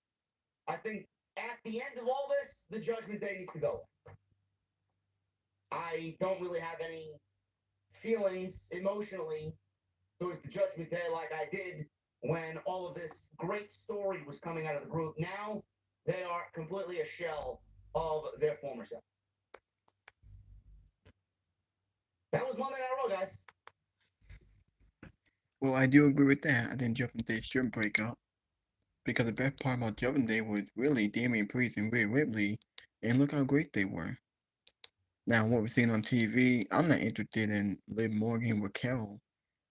I think at the end of all this, the Judgment Day needs to go. I don't really have any feelings emotionally towards the Judgment Day like I did when all of this great story was coming out of the group. Now they are completely a shell of their former self. That was Monday Night Raw, guys. Well, I do agree with that. I think Judgment Day should break up. Because the best part about Judgment Day was really Damian Priest and Rhea Ripley, and look how great they were. Now, what we're seeing on TV, I'm not interested in Liv Morgan, Raquel,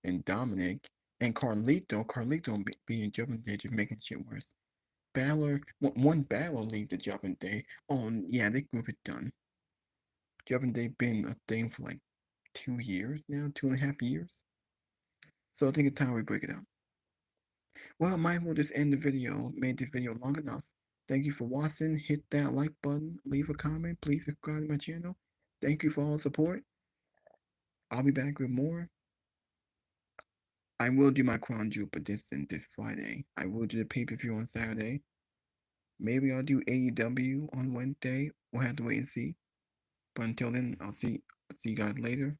and Dominic, and Carlito. Carlito being Judgment Day just making shit worse. Balor, one Balor leave the Judgment Day. Oh, yeah, they can move it done. Judgment Day been a thing for like 2 years now, 2.5 years. So I think it's time we break it up. Well, might as well just end the video. Made the video long enough. Thank you for watching. Hit that like button. Leave a comment. Please subscribe to my channel. Thank you for all the support. I'll be back with more. I will do my Crown Jewel prediction this Friday. I will do the pay-per-view on Saturday. Maybe I'll do AEW on Wednesday. We'll have to wait and see. But until then, I'll see you guys later.